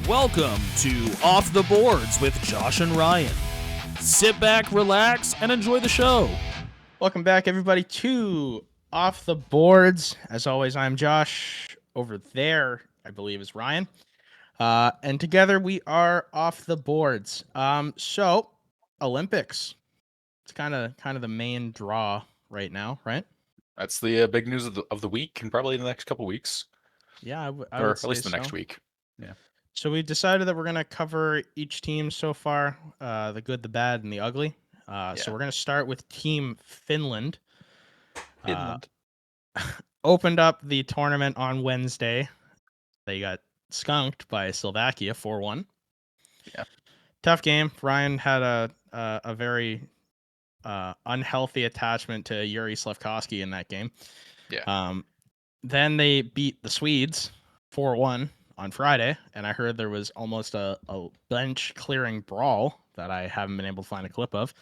Welcome to Off the Boards with Josh and Ryan. Sit back, relax, and enjoy the show. Welcome back, everybody, to Off the Boards. As always, I'm Josh. Over there, I believe, is Ryan. And together we are Off the Boards. So Olympics. It's kind of the main draw right now, right? That's the big news of the week, and probably the next couple weeks. Yeah, I or would at say least the so. next week. Yeah. So we decided that we're going to cover each team so far, the good, the bad, and the ugly. So we're going to start with Team Finland. Finland. Opened up the tournament on Wednesday. They got skunked by Slovakia 4-1. Yeah. Tough game. Ryan had a very unhealthy attachment to Yuri Slafkovsky in that game. Yeah. Then they beat the Swedes 4-1 on Friday, and I heard there was almost a bench clearing brawl that I haven't been able to find a clip of.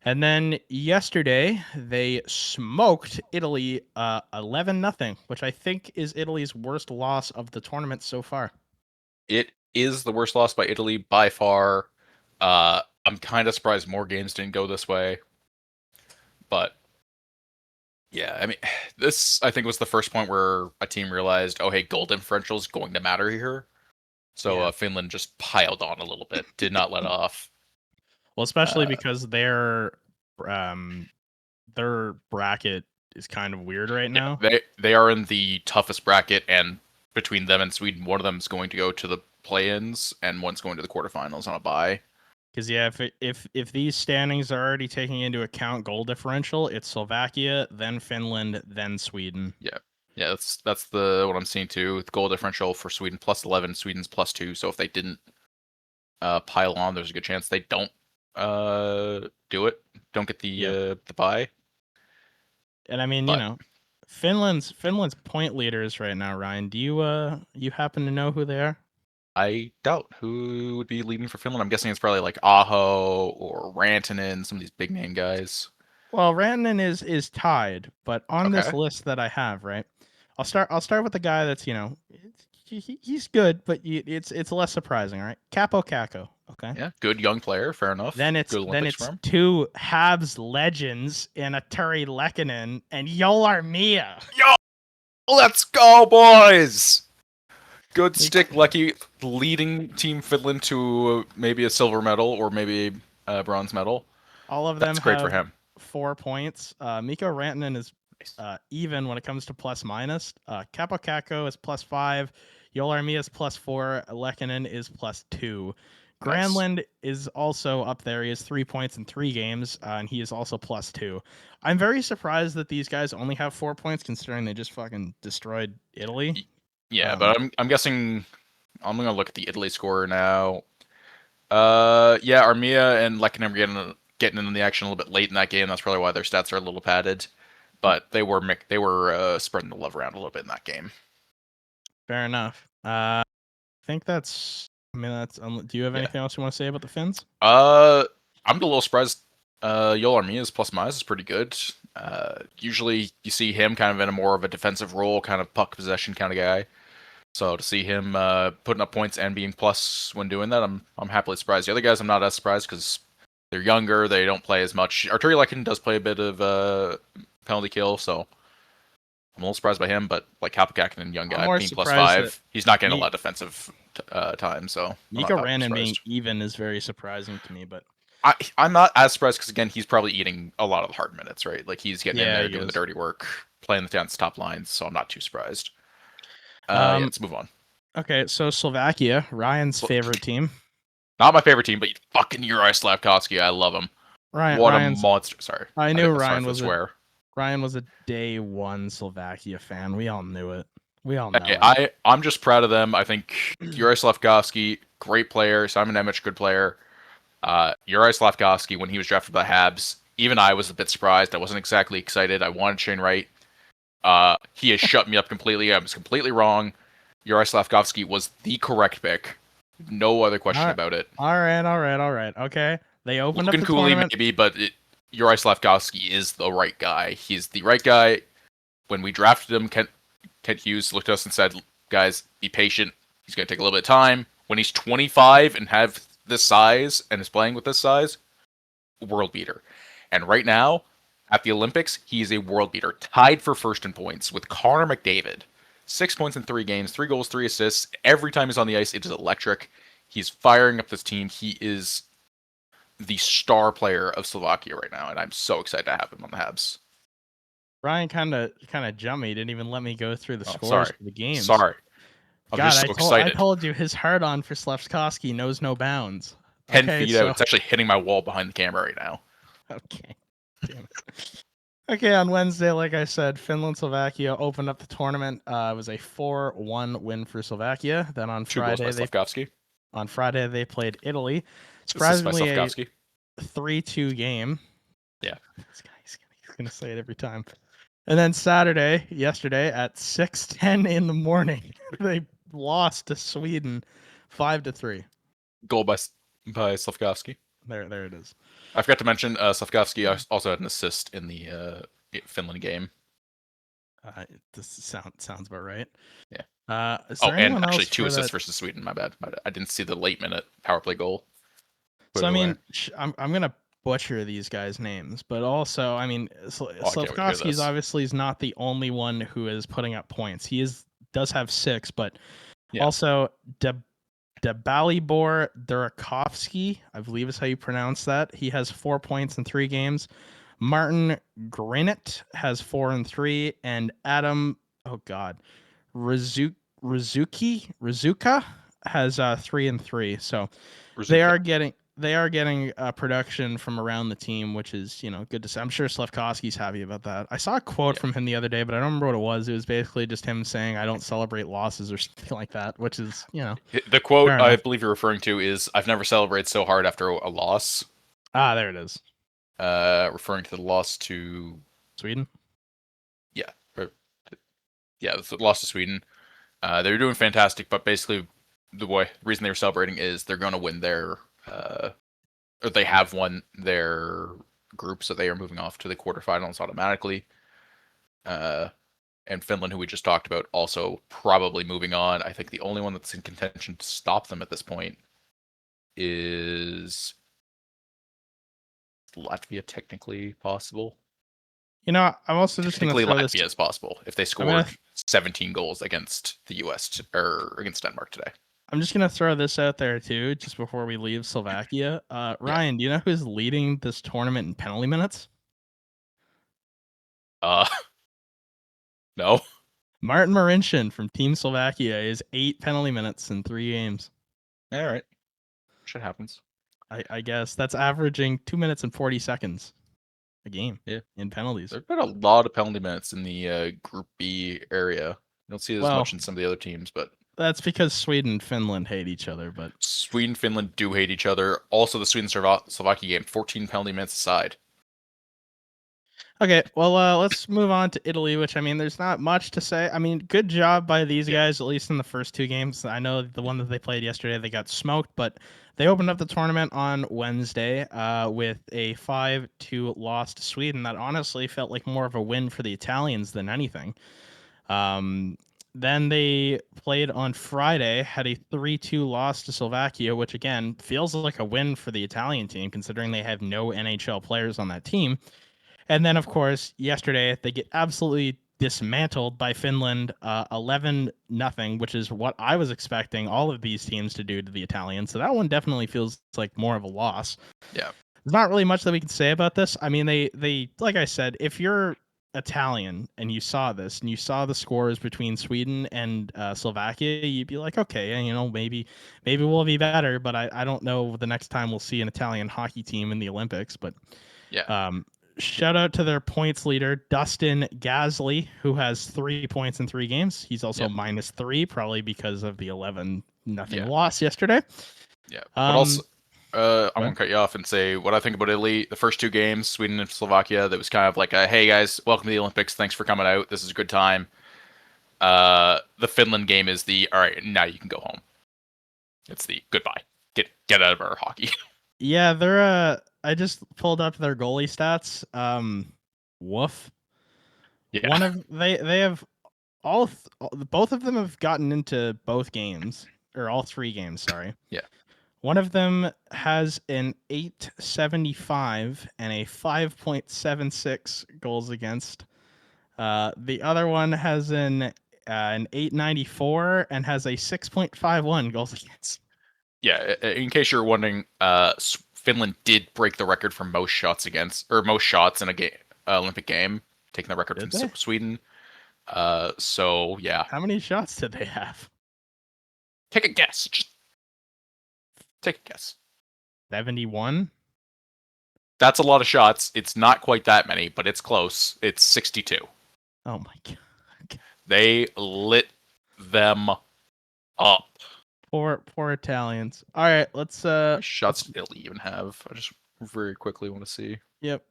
And then yesterday they smoked Italy 11-0, which I think is Italy's worst loss of the tournament so far. It is the worst loss by Italy by far. I'm kind of surprised more games didn't go this way. But yeah, I mean, this I think was the first point where a team realized, oh hey, goal differential is going to matter here. So Finland just piled on a little bit, did not let off. Well, especially because their bracket is kind of weird right now. They are in the toughest bracket, and between them and Sweden, one of them is going to go to the play-ins, and one's going to the quarterfinals on a bye. Because if these standings are already taking into account goal differential, it's Slovakia, then Finland, then Sweden. Yeah, that's what I'm seeing too. With goal differential for Sweden plus 11, Sweden's plus 2. So if they didn't pile on, there's a good chance they don't do it. Don't get the bye. And I mean, Finland's point leaders right now. Ryan, do you happen to know who they are? I doubt who would be leading for Finland. I'm guessing it's probably like Aho or Rantanen, some of these big name guys. Well, Rantanen is tied, but on this list that I have, right? I'll start with the guy that's he's good, but it's less surprising, right? Capo Caco. Okay. Yeah, good young player, fair enough. Then it's two Habs legends in Turi Lehkonen and Joel Mia. Yo, let's go, boys! Good stick, Lecky, leading Team Finland to maybe a silver medal or maybe a bronze medal. All of them That's great for him. 4 points. Mikko Rantanen is even when it comes to plus minus. Capo Caco is plus 5. Joel Mia is plus 4. Lehkonen is plus 2. Granlund is also up there. He has 3 points in 3 games, and he is also plus 2. I'm very surprised that these guys only have 4 points, considering they just fucking destroyed Italy. Yeah, but I'm guessing I'm gonna look at the Italy score now. Armia and Lehkonen were getting into the action a little bit late in that game. That's probably why their stats are a little padded. But they were spreading the love around a little bit in that game. Fair enough. I think that's. I mean, that's. Do you have anything else you want to say about the Finns? I'm a little surprised. Joel Armia's plus minus is pretty good. Usually you see him kind of in a more of a defensive role, kind of puck possession kind of guy. So to see him putting up points and being plus when doing that, I'm happily surprised. The other guys I'm not as surprised because they're younger, they don't play as much. Arturi Lehkonen does play a bit of penalty kill, so I'm a little surprised by him. But like Capo Caco, young guy, being plus 5, he's not getting a lot of defensive time. So Mikko Rantanen being even is very surprising to me, but. I'm not as surprised because, again, he's probably eating a lot of the hard minutes, right? Like, he's getting in there, doing the dirty work, playing the top lines, so I'm not too surprised. Let's move on. Okay, so Slovakia, Ryan's favorite team. Not my favorite team, but fucking Yuri Slafkovsky, I love him. What a monster. Sorry. I knew Ryan was a day one Slovakia fan. We all knew it. We all know it. I'm just proud of them. I think Yuri Slafkovsky, great player. Simon Nemec, good player. Yuri Slafkovsky, when he was drafted by Habs, even I was a bit surprised. I wasn't exactly excited. I wanted Shane Wright. He has shut me up completely. I was completely wrong. Yuri Slafkovsky was the correct pick. No other question about it. All right. Okay. They opened up the tournament. Maybe, but Yuri Slafkovsky is the right guy. He's the right guy. When we drafted him, Kent Hughes looked at us and said, guys, be patient. He's going to take a little bit of time. When he's 25 and have this size and is playing with this size, world beater. And right now, at the Olympics, he is a world beater, tied for first in points with Connor McDavid. 6 points in 3 games, 3 goals, 3 assists. Every time he's on the ice, it is electric. He's firing up this team. He is the star player of Slovakia right now, and I'm so excited to have him on the Habs. Ryan kind of jumped me. Didn't even let me go through the scores sorry. for the games. Sorry. I'm God, just so excited. I told you his hard on for Slafkovsky knows no bounds. 10 feet out. It's actually hitting my wall behind the camera right now. Okay. Damn it. Okay, on Wednesday, like I said, Finland-Slovakia opened up the tournament. It was a 4-1 win for Slovakia. Then on Friday, they played Italy. Surprisingly, a 3-2 game. Yeah. This guy's going to say it every time. And then yesterday, at 6:10 in the morning, they lost to Sweden 5-3. Goal by Slafkovsky. There it is. I forgot to mention Slafkovsky also had an assist in the Finland game. This sounds about right. Yeah. And actually 2 assists versus Sweden. My bad. I didn't see the late minute power play goal. So I mean, I'm gonna butcher these guys' names, but also I mean, Slafkovsky's obviously is not the only one who is putting up points. He does have 6, but also Dalibor Durakovsky, I believe is how you pronounce that. He has 4 points in 3 games. Martin Granit has 4 and 3, and Adam, Rizuka has 3 and 3. So they are getting production from around the team, which is good to see. I'm sure Slafkovsky's happy about that. I saw a quote from him the other day, but I don't remember what it was. It was basically just him saying, "I don't celebrate losses" or something like that, which is The quote I believe you're referring to is, "I've never celebrated so hard after a loss." There it is. Referring to the loss to Sweden. Yeah, the loss to Sweden. They were doing fantastic, but basically the reason they were celebrating is they're going to win their or they have won their group, so they are moving off to the quarterfinals automatically. And Finland, who we just talked about, also probably moving on. I think the only one that's in contention to stop them at this point is Latvia, technically possible. I'm also just going to throw Latvia is possible if they scored 17 goals against the U.S. or against Denmark today. I'm just going to throw this out there, too, just before we leave Slovakia. Ryan, do you know who's leading this tournament in penalty minutes? No. Martin Marincin from Team Slovakia is 8 penalty minutes in 3 games. All right. Shit happens. I guess that's averaging 2 minutes and 40 seconds a game in penalties. There's been a lot of penalty minutes in the Group B area. You don't see it as much in some of the other teams, but that's because Sweden and Finland hate each other. But Sweden and Finland do hate each other. Also, the Sweden-Slovakia game, 14 penalty minutes aside. Okay, well, let's move on to Italy, which, I mean, there's not much to say. I mean, good job by these guys, at least in the first 2 games. I know the one that they played yesterday, they got smoked, but they opened up the tournament on Wednesday with a 5-2 loss to Sweden. That honestly felt like more of a win for the Italians than anything. Then they played on Friday, had a 3-2 loss to Slovakia, which, again, feels like a win for the Italian team, considering they have no NHL players on that team. And then, of course, yesterday, they get absolutely dismantled by Finland, 11-0, which is what I was expecting all of these teams to do to the Italians. So that one definitely feels like more of a loss. Yeah. There's not really much that we can say about this. I mean, they like I said, if you're Italian and you saw this and you saw the scores between Sweden and Slovakia, you'd be like, okay, maybe we'll be better, but I don't know the next time we'll see an Italian hockey team in the Olympics. But shout out to their points leader, Dustin Gasly, who has 3 points in 3 games. He's also -3, probably because of the 11-0 loss yesterday. Yeah. But also, I won't cut you off and say what I think about Italy. The first 2 games, Sweden and Slovakia, that was kind of like, hey guys, welcome to the Olympics. Thanks for coming out. This is a good time. The Finland game is all right, now you can go home. It's the goodbye. Get out of our hockey. Yeah, they're I just pulled up their goalie stats. Woof. Yeah. They have both of them have gotten into both games. all three games. Sorry. Yeah. One of them has an 875 and a 5.76 goals against. The other one has an 894 and has a 6.51 goals against. Yeah, in case you're wondering, Finland did break the record for most shots in a Olympic game, taking the record Did from they? Sweden. So yeah, How many shots did they have? take a guess. Just take a guess. 71. That's a lot of shots. It's not quite that many, but it's close. It's 62. Oh my god. They lit them up. Poor Italians. All right, let's How many shots did Italy even have? I just very quickly want to see. Yep.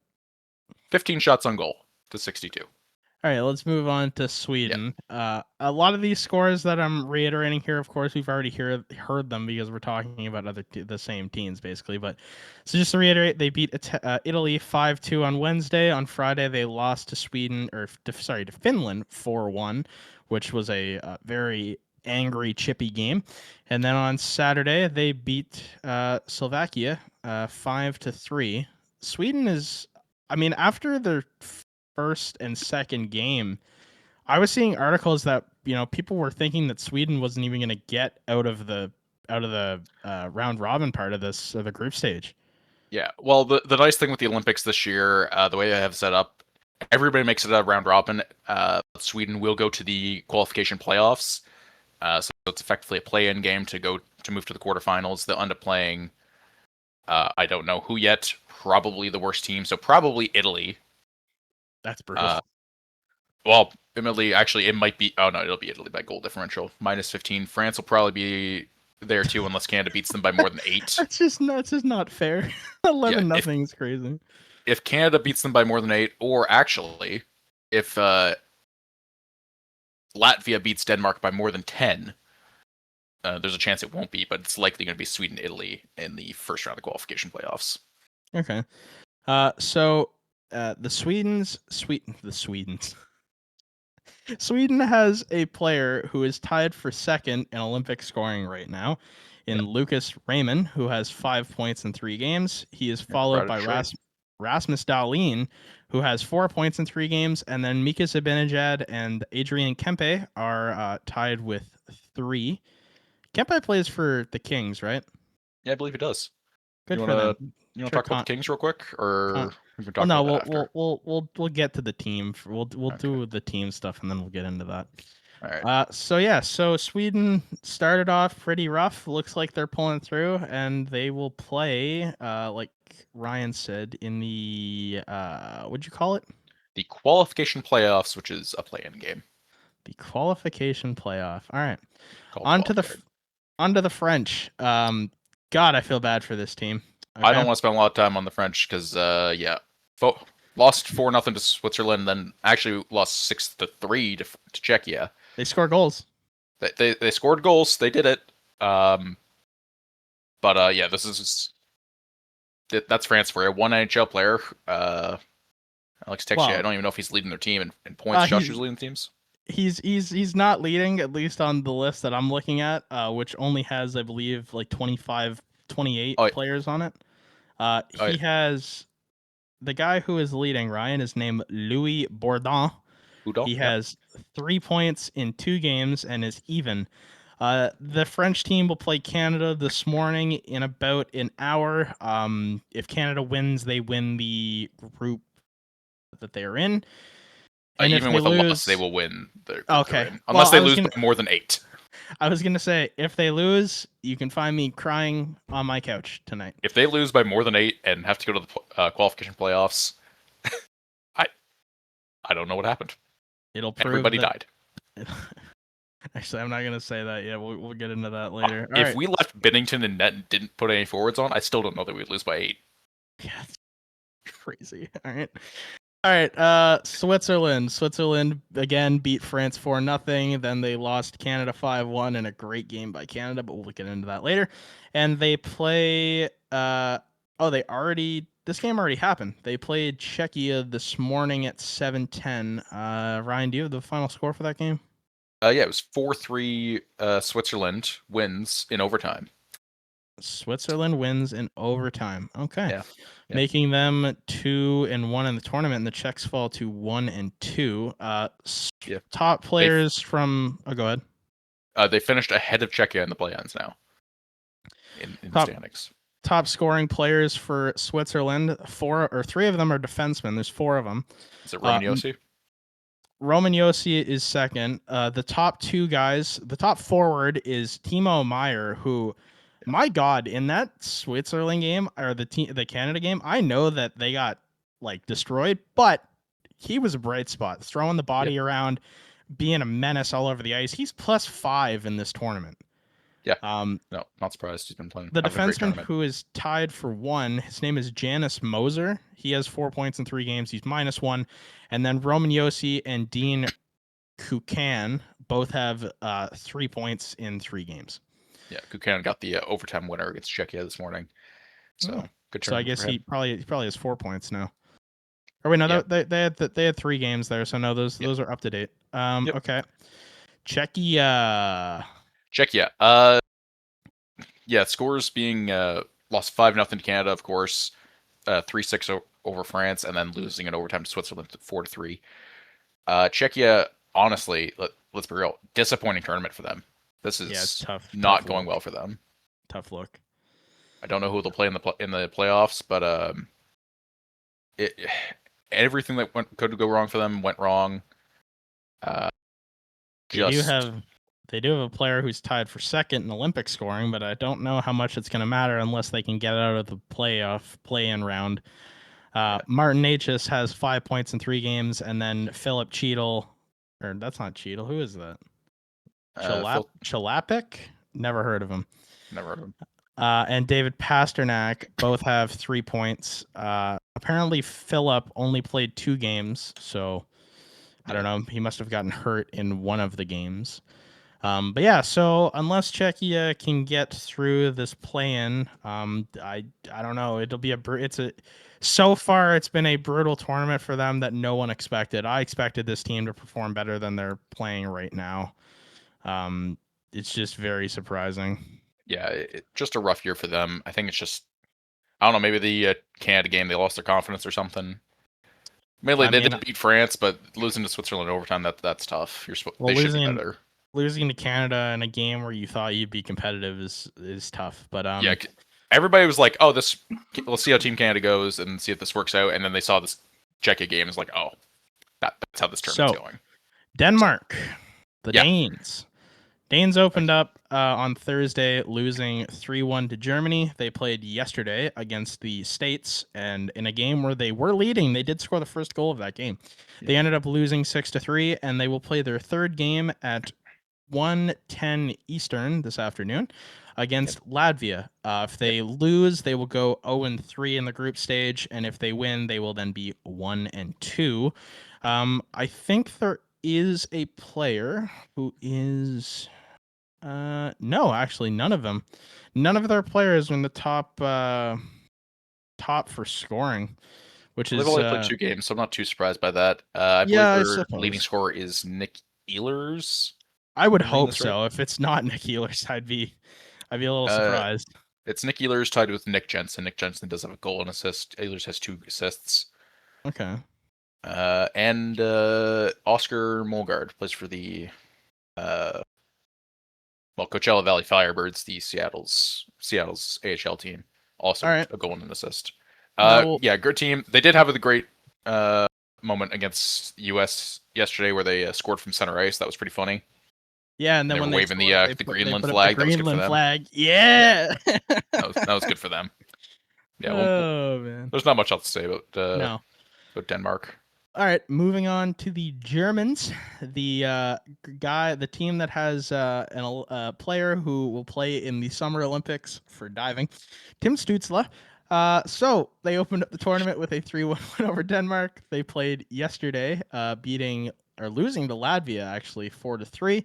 15 shots on goal to 62. All right, let's move on to Sweden. A lot of these scores that I'm reiterating here, of course, we've already heard them because we're talking about the same teams, basically. But so just to reiterate, they beat Italy 5-2 on Wednesday. On Friday, they lost to to Finland 4-1, which was a very angry, chippy game. And then on Saturday, they beat Slovakia 5-3. Sweden is, I mean, after their first and second game, I was seeing articles that people were thinking that Sweden wasn't even going to get out of the round robin part of the group stage. Yeah, well, the nice thing with the Olympics this year, the way I have set up, everybody makes it a round robin. Sweden will go to the qualification playoffs, so it's effectively a play-in game to move to the quarterfinals. They'll end up playing, I don't know who yet, probably the worst team, so probably Italy. That's brutal. Well, admittedly, actually, it might be. Oh no, it'll be Italy by goal differential, -15. France will probably be there too, unless Canada beats them by more than 8. That's just not fair. 11-0 is crazy. If Canada beats them by more than 8, or actually, if Latvia beats Denmark by more than 10, there's a chance it won't be, but it's likely going to be Sweden, Italy in the first round of qualification playoffs. Okay. So the Swedes. Sweden has a player who is tied for second in Olympic scoring right now, in Lucas Raymond, who has 5 points in 3 games. He is followed by Rasmus Dahlin, who has 4 points in 3 games, and then Mika Zibanejad and Adrian Kempe are tied with 3. Kempe plays for the Kings, right? Yeah, I believe he does. Good you for wanna, them. You want to talk about the Kings real quick, or we can talk no, about that after? we'll get to the team. We'll Okay. do the team stuff, and then we'll get into that. All right. So Sweden started off pretty rough. Looks like they're pulling through, and they will play, like Ryan said, in the what'd you call it? The qualification playoffs, which is a play-in game. The qualification playoff. All right. Called On to the French. God, I feel bad for this team. Okay? I don't want to spend a lot of time on the French because, lost 4-0 to Switzerland, then actually lost 6-3 to Czechia. They score goals. They scored goals. They did it. That's France for you. One NHL player, Alex Texier. I don't even know if he's leading their team in points. Josh is leading teams. He's not leading, at least on the list that I'm looking at, which only has, I believe, like 28 players on it. He has the guy who is leading, Ryan, is named Louis Bourdon. He has 3 points in 2 games and is even. The French team will play Canada this morning in about an hour. If Canada wins, they win the group that they are in. And even with a loss, they will win. Okay. Unless they lose by more than 8. I was going to say, if they lose, you can find me crying on my couch tonight. If they lose by more than 8 and have to go to the qualification playoffs, I don't know what happened. It'll prove everybody died. Actually, I'm not going to say that yet. We'll get into that later. If we left Binnington in net and didn't put any forwards on, I still don't know that we'd lose by 8. Yeah, it's crazy. All right. Switzerland. Switzerland again beat France 4-0. Then they lost Canada 5-1 in a great game by Canada, but we'll get into that later. And they play. This game already happened. They played Czechia this morning at 7:10. Ryan, do you have the final score for that game? Yeah, it was 4-3. Switzerland wins in overtime. Switzerland wins in overtime. Okay. Yeah. Making them 2-1 in the tournament, and the Czechs fall to 1-2. Yeah. Top players from. Oh, go ahead. They finished ahead of Czechia in the play-ins now. In the standings. Top scoring players for Switzerland, 3 of them are defensemen. There's 4 of them. Is it Roman Josi? Roman Josi is second. The top 2 guys, the top forward is Timo Meier, who, my God, in that Switzerland game or the Canada game, I know that they got like destroyed, but he was a bright spot, throwing the body around, being a menace all over the ice. He's +5 in this tournament. Yeah. No, not surprised. He's been playing. The defenseman who is tied for 1, his name is Janis Moser. He has 4 points in 3 games. He's -1. And then Roman Josi and Dean Kukan both have 3 points in 3 games. Yeah, Kukan got the overtime winner against Czechia this morning. So good. So I guess he probably has 4 points now. Or wait, no, they had 3 games there. So no, those are up to date. Okay. Czechia. Yeah, scores being lost 5-0 to Canada, of course, 3-6 over France, and then losing in overtime to Switzerland 4-3. Czechia, honestly, let's be real, disappointing tournament for them. This is tough. Not going well for them. Tough look. I don't know who they'll play in the playoffs, but everything that could go wrong for them went wrong. They do have a player who's tied for second in Olympic scoring, but I don't know how much it's going to matter unless they can get out of the play-in round. Martin Necas has 5 points in 3 games, and then Philip Cheadle, or that's not Cheadle. Who is that? Chalapik? Never heard of him. Never heard of him. And David Pasternak both have 3 points. Apparently, Philip only played 2 games, so I don't know. He must have gotten hurt in one of the games. But yeah, so unless Czechia can get through this play-in, I don't know. It'll be so far it's been a brutal tournament for them that no one expected. I expected this team to perform better than they're playing right now. It's just very surprising. Yeah, just a rough year for them. I think it's just, I don't know, maybe the Canada game, they lost their confidence or something. Mainly, they didn't beat France, but losing to Switzerland in overtime, that's tough. They should be better. Losing to Canada in a game where you thought you'd be competitive is tough. But yeah, everybody was like, "Oh, let's see how Team Canada goes and see if this works out." And then they saw this Czechia game, and it's like, "Oh, that's how this tournament's going." Denmark, Danes. Danes opened up on Thursday, losing 3-1 to Germany. They played yesterday against the States, and in a game where they were leading, they did score the first goal of that game. Yeah. They ended up losing 6-3, and they will play their third game at 1:10 Eastern this afternoon against Latvia. If they lose, they will go 0-3 in the group stage, and if they win, they will then be 1-2. I think there is a player who is no, actually none of them. None of their players are in the top for scoring, which they've only played 2 games, so I'm not too surprised by that. I believe their leading scorer is Nick Ehlers. I would hope so. Right? If it's not Nick Ehlers, I'd be a little surprised. It's Nick Ehlers tied with Nick Jensen. Nick Jensen does have a goal and assist. Ehlers has 2 assists. Okay. And Oscar Molgaard plays for the Coachella Valley Firebirds, the Seattle's AHL team. Also a goal and an assist. Yeah, good team. They did have a great moment against the U.S. yesterday where they scored from center ice. That was pretty funny. Yeah, and then when they were waving the Greenland flag, that was good for them. Yeah, that was good for them. Yeah. Man. There's not much else to say about Denmark. All right, moving on to the Germans. The team that has a player who will play in the Summer Olympics for diving, Tim Stützle. So they opened up the tournament with a 3-1 win over Denmark. They played yesterday, losing to Latvia actually 4-3.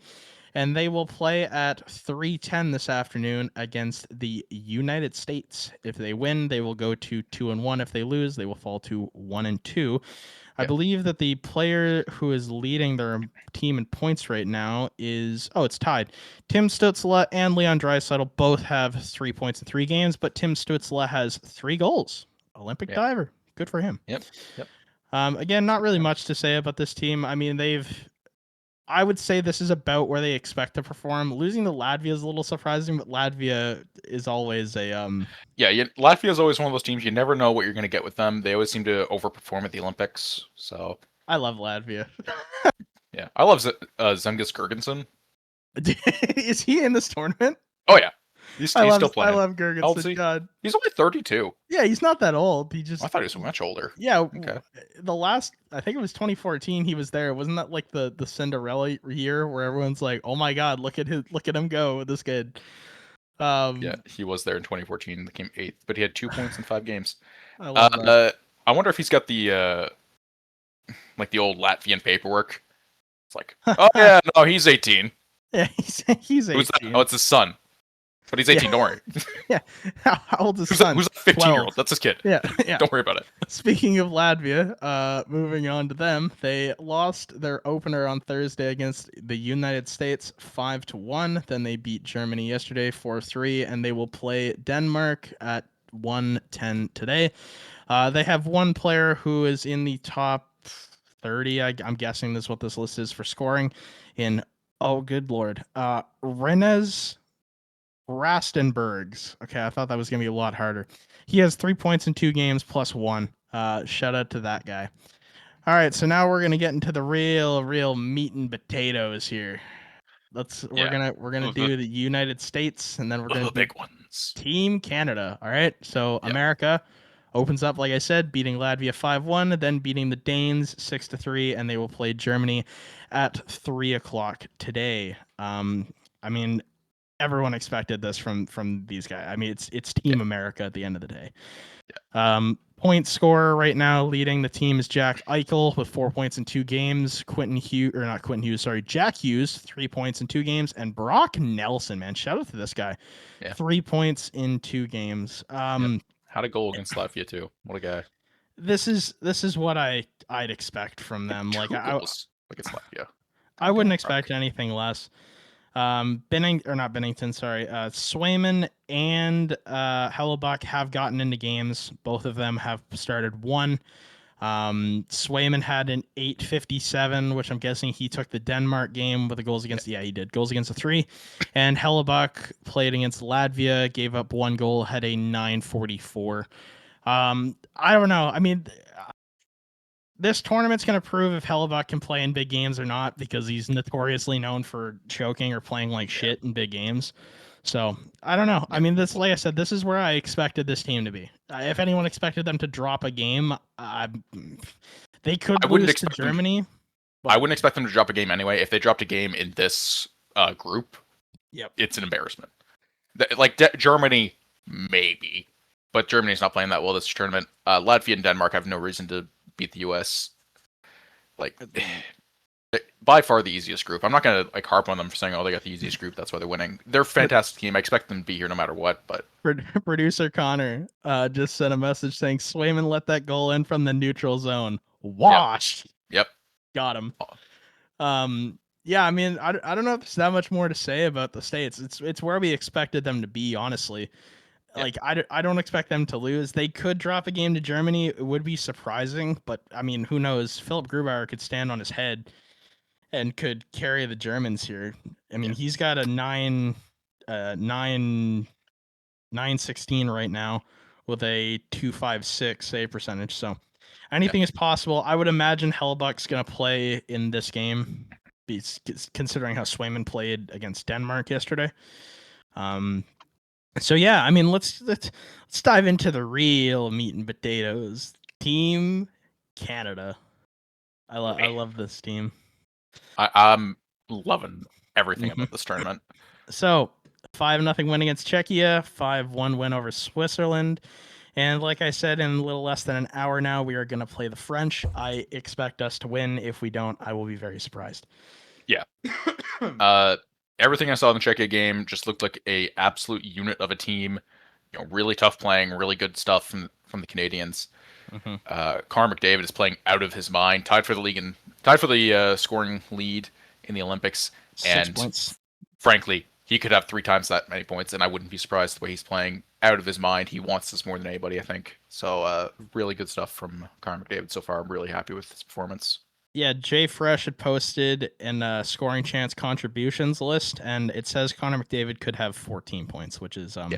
and they will play at 3:10 this afternoon against the United States. If they win, they will go to 2-1. If they lose, they will fall to 1-2. I Yep. believe that the player who is leading their team in points right now is it's tied. Tim Stützle and Leon Draisaitl both have 3 points in 3 games, but Tim Stützle has 3 goals. Olympic diver. Good for him. Yep. Again, not really much to say about this team. I mean, I would say this is about where they expect to perform. Losing to Latvia is a little surprising, but Latvia is always a Latvia is always one of those teams you never know what you're going to get with them. They always seem to overperform at the Olympics. So I love Latvia. yeah, I love Zemgus Girgensson. Is he in this tournament? Oh yeah, he's still playing. I love Girgensson. God, he's only 32. Yeah, he's not that old. He just I thought he was much older. Yeah, okay. The last, I think it was 2014. He was there. Wasn't that like the Cinderella year where everyone's like, "Oh my God, look at him go, this kid." Yeah, he was there in 2014. They came 8th, but he had 2 points in 5 games. I love that. I wonder if he's got the like the old Latvian paperwork. It's like, oh yeah, no, he's 18. Yeah, he's 18. Who's that? Oh, it's his son. But he's 18, don't worry. Yeah. How old is his son? Who's a 15-year-old? That's his kid. Yeah. Don't worry about it. Speaking of Latvia, moving on to them, they lost their opener on Thursday against the United States 5-1. Then they beat Germany yesterday 4-3, and they will play Denmark at 1:10 today. They have one player who is in the top 30. I'm guessing this is what this list is for scoring. Oh, good Lord. Rennes Rastenbergs. Okay, I thought that was going to be a lot harder. He has 3 points in 2 games plus 1. Shout out to that guy. All right, so now we're going to get into the real meat and potatoes here. We're going to do the United States, and then we're going to do big ones. Team Canada. All right, so America opens up, like I said, beating Latvia 5-1, then beating the Danes 6-3, and they will play Germany at 3:00 today. I mean, everyone expected this from these guys. I mean, it's Team America at the end of the day. Yeah. Point scorer right now leading the team is Jack Eichel with 4 points in 2 games. Jack Hughes, 3 points in 2 games, and Brock Nelson, man, shout out to this guy. Yeah. 3 points in 2 games. Had a goal against Latvia too. What a guy. This is what I'd expect from them. Like goals against Latvia. I wouldn't expect anything less. Swayman and Hellebuck have gotten into games. Both of them have started one. Swayman had an 857, which I'm guessing he took the Denmark game with the goals against. Yeah, he did. Goals against the 3. And Hellebuck played against Latvia, gave up 1 goal, had a 944. I don't know. I mean, this tournament's going to prove if Hellebuck can play in big games or not, because he's notoriously known for choking or playing like shit in big games. So I don't know. I mean, like I said, this is where I expected this team to be. If anyone expected them to drop a game, they could lose to Germany. I wouldn't expect them to drop a game anyway. If they dropped a game in this group, it's an embarrassment. Germany, maybe, but Germany's not playing that well this tournament. Latvia and Denmark have no reason to beat the U.S. By far the easiest group. I'm not going to harp on them for saying, oh, they got the easiest group, that's why they're winning. They're a fantastic team. I expect them to be here no matter what. But producer Connor just sent a message saying Swayman let that goal in from the neutral zone. Wash. Yep. Got him. Yeah, I mean, I don't know if there's that much more to say about the States. It's where we expected them to be, honestly. Like, I don't expect them to lose. They could drop a game to Germany. It would be surprising, but I mean, who knows? Philip Grubauer could stand on his head and could carry the Germans here. I mean, he's got a 916 right now with a 256 save percentage. So anything is possible. I would imagine Hellebuck's going to play in this game, considering how Swayman played against Denmark yesterday. So yeah, I mean, let's dive into the real meat and potatoes. Team Canada. I love this team. I'm loving everything about this tournament. So 5-0 win against Czechia, 5-1 win over Switzerland, and like I said, in a little less than an hour now, we are going to play the French. I expect us to win. If we don't, I will be very surprised. Yeah. everything I saw in the Czechia game just looked like a absolute unit of a team. Really tough playing, really good stuff from the Canadiens. Mm-hmm. Connor McDavid is playing out of his mind, tied for the scoring lead in the Olympics, 6 and points. frankly, he could have 3 times that many points, and I wouldn't be surprised the way he's playing out of his mind. He wants this more than anybody, I think. So, really good stuff from Connor McDavid so far. I'm really happy with his performance. Yeah, Jay Fresh had posted in a scoring chance contributions list, and it says Connor McDavid could have 14 points, which is Yeah.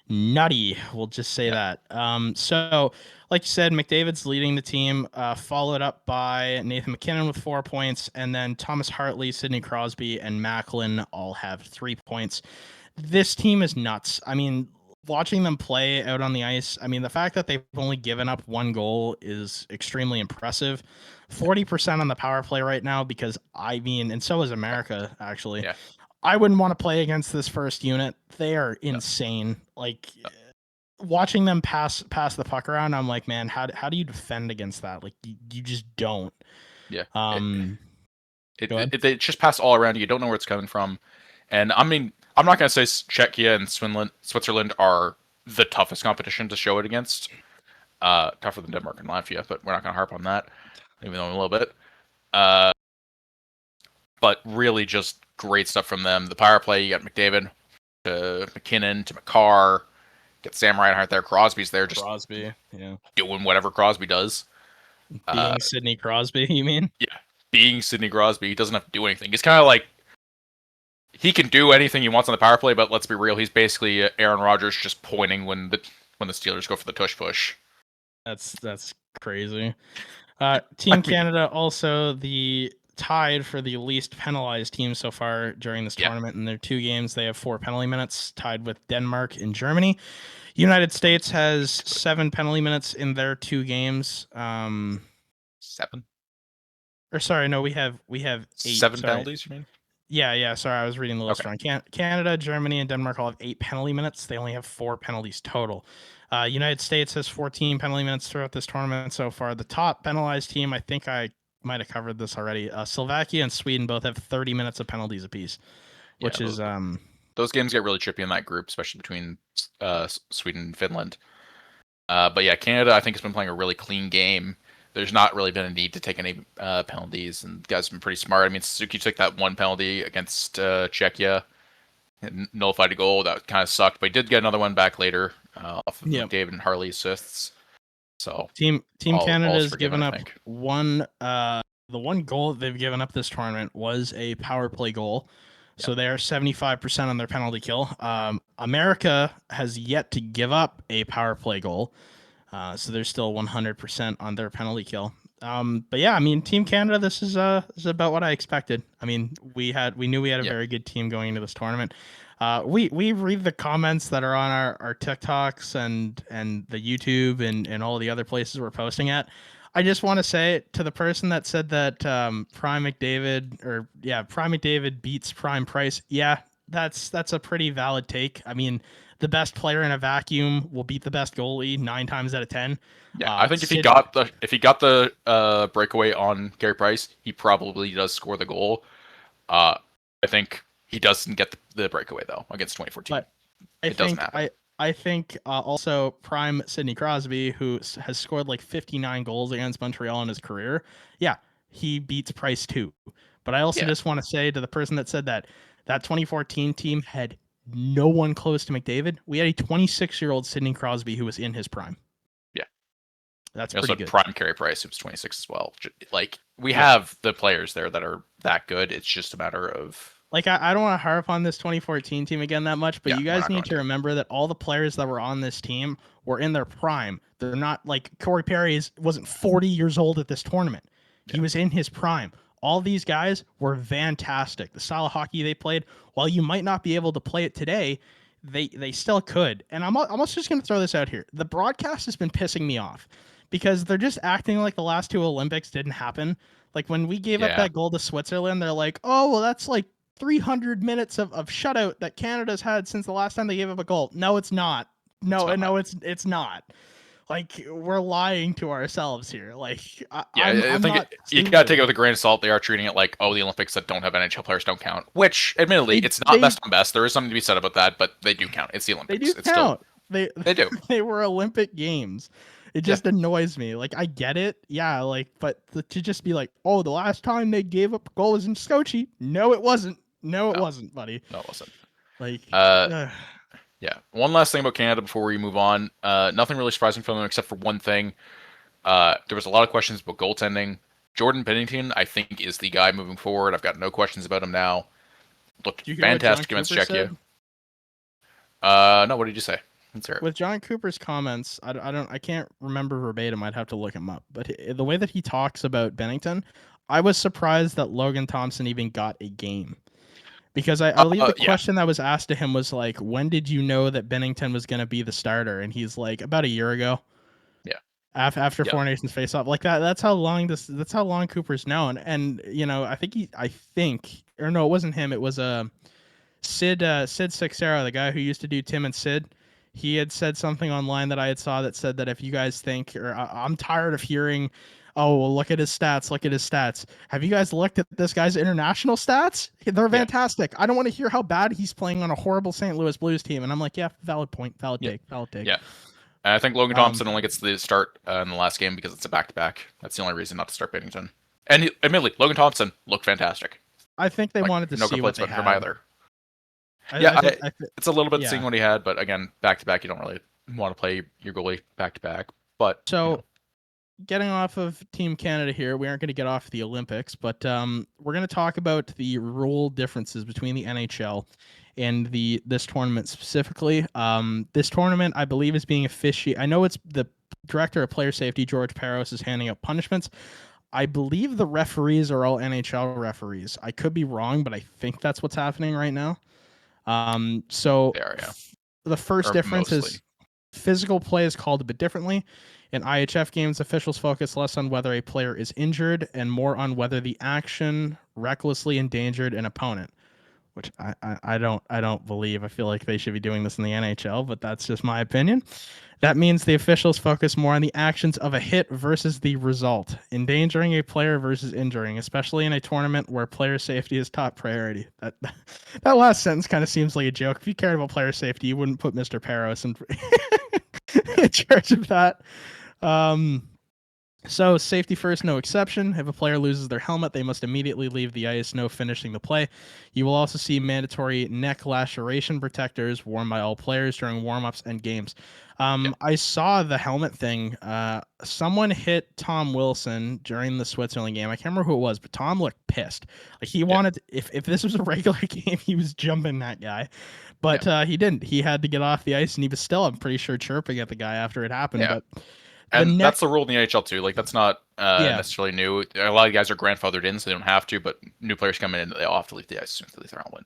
nutty. We'll just say that. So, like you said, McDavid's leading the team, followed up by Nathan McKinnon with 4 points, and then Thomas Hartley, Sidney Crosby, and Macklin all have 3 points. This team is nuts. I mean, watching them play out on the ice, I mean, the fact that they've only given up 1 goal is extremely impressive. 40% on the power play right now, because I mean, and so is America, actually. Yeah. I wouldn't want to play against this first unit. They are insane. Like watching them pass the puck around, I'm like, man, how do you defend against that? Like you just don't. Yeah. It just pass all around you. You don't know where it's coming from. And I mean, I'm not going to say Czechia and Switzerland are the toughest competition to show it against. Tougher than Denmark and Latvia, but we're not going to harp on that, even though a little bit. But really just great stuff from them. The power play, you got McDavid to McKinnon to McCarr. Get Sam Reinhart there. Crosby's there just Crosby, yeah, doing whatever Crosby does. Being Sidney Crosby, you mean? Yeah, being Sidney Crosby. He doesn't have to do anything. It's kind of like he can do anything he wants on the power play, but let's be real, he's basically Aaron Rodgers just pointing when the Steelers go for the tush push. That's crazy. Team Canada also the tied for the least penalized team so far during this tournament. In their 2 games, they have 4 penalty minutes, tied with Denmark and Germany. United States has 7 penalty minutes in their 2 games. 7? Or sorry, no, we have 8. 7 penalties, you mean? Yeah. Sorry, I was reading the list wrong. Canada, Germany, and Denmark all have 8 penalty minutes. They only have 4 penalties total. United States has 14 penalty minutes throughout this tournament so far. The top penalized team, I think I might have covered this already. Slovakia and Sweden both have 30 minutes of penalties apiece, which is those games get really trippy in that group, especially between Sweden and Finland. But yeah, Canada I think has been playing a really clean game. There's not really been a need to take any penalties, and the guys have been pretty smart. I mean, Suzuki took that 1 penalty against Czechia, and nullified a goal. That kind of sucked, but he did get another one back later off of David and Harley assists. So Team Canada has given up the one goal that they've given up this tournament was a power play goal. So they are 75% on their penalty kill. America has yet to give up a power play goal. So they're still 100% on their penalty kill. But yeah, I mean, Team Canada, this is about what I expected. I mean, we knew we had a very good team going into this tournament. We read the comments that are on our TikToks and the YouTube and all the other places we're posting at. I just want to say to the person that said that Prime McDavid beats Prime Price. Yeah, that's a pretty valid take. I mean, the best player in a vacuum will beat the best goalie 9 times out of 10. Yeah, I think if he got the breakaway on Carey Price, he probably does score the goal. I think he doesn't get the breakaway though against 2014. But doesn't happen. I think also prime Sidney Crosby, who has scored like 59 goals against Montreal in his career. Yeah, he beats Price too. But I also just want to say to the person that said that 2014 team had no one close to McDavid. We had a 26-year-old Sidney Crosby who was in his prime. Yeah, that's pretty good. Prime Carey Price, who was 26 as well. Like we have the players there that are that good. It's just a matter of. Like, I don't want to harp on this 2014 team again that much, but you guys need to remember that all the players that were on this team were in their prime. They're not like Corey Perry wasn't 40 years old at this tournament. He was in his prime. All these guys were fantastic. The style of hockey they played, while you might not be able to play it today, they still could. And I'm almost just going to throw this out here. The broadcast has been pissing me off because they're just acting like the last 2 Olympics didn't happen. Like when we gave up that goal to Switzerland, they're like, oh, well, that's like 300 minutes of shutout that Canada's had since the last time they gave up a goal. No, it's not. It's not. Like, we're lying to ourselves here. Like, Yeah, I I'm think not you gotta take it stupid. with a grain of salt. They are treating it like, oh, the Olympics that don't have NHL players don't count. Which, admittedly, They it's not best on best. There is something to be said about that, but they do count. It's the they Olympics. do It's still count. They they do. they were Olympic games. It Yeah, just annoys me. Like, I get it, yeah. Like, but to just be like, oh, the last time they gave up a goal was in Sochi. No, it wasn't. No, it no, wasn't, buddy. no, it wasn't. Like, Uh, ugh. yeah. One last thing about Canada before we move on. Nothing really surprising from them except for one thing. There was a lot of questions about goaltending. Jordan Binnington, I think, is the guy moving forward. I've got no questions about him now. Looked Did you hear what John fantastic against Cooper Czechia. said? No, what did you say? Let's hear it. With John Cooper's comments, I can't remember verbatim. I'd have to look him up. But the way that he talks about Bennington, I was surprised that Logan Thompson even got a game. Because I believe the Yeah, question that was asked to him was like, when did you know that Bennington was going to be the starter? And he's like, about a year ago. yeah, After yeah, Four Nations face off, like that. That's how long Cooper's known. And I think, or no, it wasn't him. It was Sid Sixera, the guy who used to do Tim and Sid. He had said something online that I had saw that said that if you guys think, or I'm tired of hearing, oh, well, look at his stats, look at his stats. Have you guys looked at this guy's international stats? They're yeah, fantastic. I don't want to hear how bad he's playing on a horrible St. Louis Blues team. And I'm like, yeah, valid point, valid yeah, take, valid take. yeah. And I think Logan Um, Thompson only gets the start in the last game because it's a back-to-back. That's the only reason not to start Binnington. And admittedly, Logan Thompson looked fantastic. I think they Like, wanted to no see what complaints they about him had. either. Yeah, it's a little bit Yeah. seeing what he had, but again, back-to-back, you don't really want to play your goalie back-to-back. But So, getting off of Team Canada here, we aren't going to get off the Olympics, but we're going to talk about the rule differences between the NHL and this tournament specifically. This tournament, I believe, is being officiated. I know it's the director of player safety, George Peros, is handing out punishments. I believe the referees are all NHL referees. I could be wrong, but I think that's what's happening right now. So they are, yeah. the first Or difference mostly. is physical play is called a bit differently. In IHF games, officials focus less on whether a player is injured and more on whether the action recklessly endangered an opponent, which I don't believe. I feel like they should be doing this in the NHL, but that's just my opinion. That means the officials focus more on the actions of a hit versus the result, endangering a player versus injuring, especially in a tournament where player safety is top priority. That last sentence kind of seems like a joke. If you cared about player safety, you wouldn't put Mr. Peros in charge of that. So safety first, no exception. If a player loses their helmet, they must immediately leave the ice, no finishing the play. You will also see mandatory neck laceration protectors worn by all players during warm-ups and games. I saw the helmet thing. Someone hit Tom Wilson during the Switzerland game. I can't remember who it was, but Tom looked pissed. Like he wanted, if this was a regular game, he was jumping that guy. But he didn't. He had to get off the ice, and he was still, I'm pretty sure, chirping at the guy after it happened. Yeah. But And that's the rule in the NHL too. Like that's not necessarily new. A lot of guys are grandfathered in, so they don't have to. But new players come in and they all have to leave the ice as soon as they leave their helmet.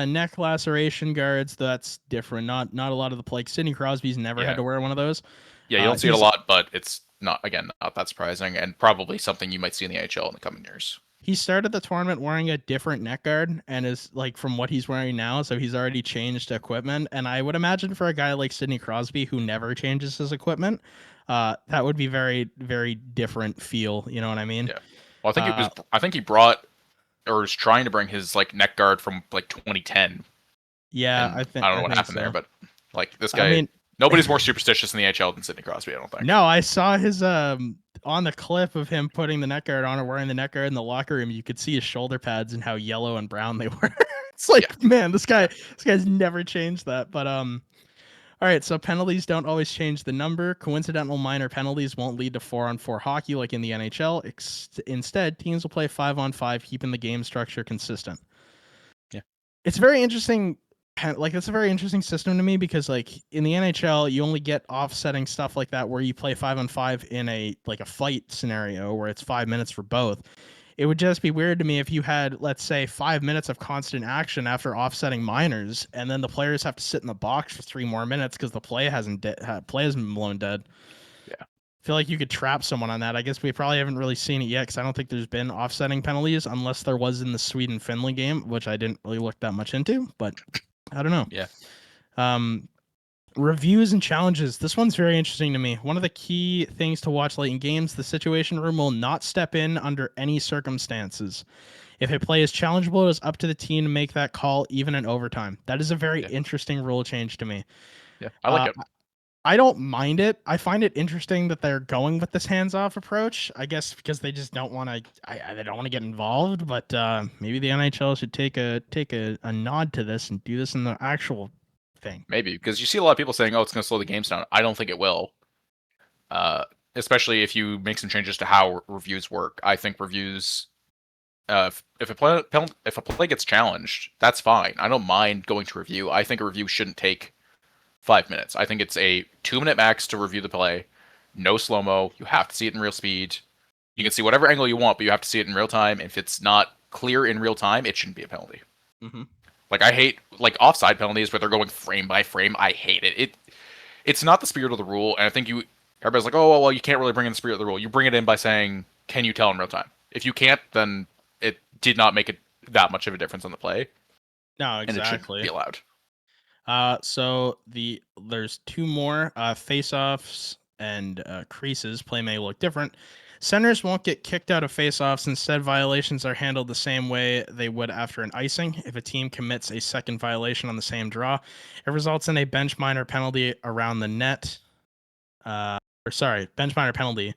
Neck laceration guards, that's different. Not a lot of the play. Sidney Crosby's never had to wear one of those. Yeah, you don't see it a lot, but it's not that surprising, and probably something you might see in the NHL in the coming years. He started the tournament wearing a different neck guard and is like from what he's wearing now, so he's already changed equipment. And I would imagine for a guy like Sidney Crosby who never changes his equipment, that would be very, very different feel. You know what I mean? Yeah. Well, I think he brought or was trying to bring his like neck guard from like 2010. Yeah, I don't know what happened there, but like this guy, I mean, nobody's more superstitious in the NHL than Sidney Crosby. I don't think. No, I saw his on the clip of him putting the neck guard on or wearing the neck guard in the locker room. You could see his shoulder pads and how yellow and brown they were. It's like, man, this guy's never changed that. But all right, so penalties don't always change the number. Coincidental minor penalties won't lead to 4-on-4 hockey like in the NHL. Instead, teams will play 5-on-5, keeping the game structure consistent. Yeah. It's very interesting. Like, that's a very interesting system to me because, like, in the NHL, you only get offsetting stuff like that where you play 5-on-5 in a fight scenario where it's 5 minutes for both. It would just be weird to me if you had, let's say, 5 minutes of constant action after offsetting minors, and then the players have to sit in the box for 3 more minutes because the play hasn't been blown dead. Yeah, I feel like you could trap someone on that. I guess we probably haven't really seen it yet because I don't think there's been offsetting penalties unless there was in the Sweden-Finland game, which I didn't really look that much into, but I don't know. Yeah. Reviews and challenges. This one's very interesting to me. One of the key things to watch late in games, the situation room will not step in under any circumstances. If a play is challengeable, it is up to the team to make that call, even in overtime. That is a very interesting rule change to me. Yeah, I like it. I don't mind it. I find it interesting that they're going with this hands-off approach. I guess because they just don't want to. They don't want to get involved. But maybe the NHL should take a nod to this and do this in the actual thing. Maybe, because you see a lot of people saying, "Oh, it's going to slow the games down." I don't think it will. Especially if you make some changes to how reviews work. I think reviews, if a play gets challenged, that's fine. I don't mind going to review. I think a review shouldn't take 5 minutes. I think it's a 2-minute max to review the play. No slow-mo. You have to see it in real speed. You can see whatever angle you want, but you have to see it in real time. If it's not clear in real time, it shouldn't be a penalty. Mm-hmm. Like, I hate offside penalties where they're going frame by frame. I hate it. It's not the spirit of the rule, and I think everybody's like, oh, well, you can't really bring in the spirit of the rule. You bring it in by saying, can you tell in real time? If you can't, then it did not make it that much of a difference on the play. No, exactly. And it should be allowed. So there's two more face-offs and creases. Play may look different. Centers won't get kicked out of face-offs. Instead, violations are handled the same way they would after an icing. If a team commits a second violation on the same draw, it results in a bench minor penalty around the net. Bench minor penalty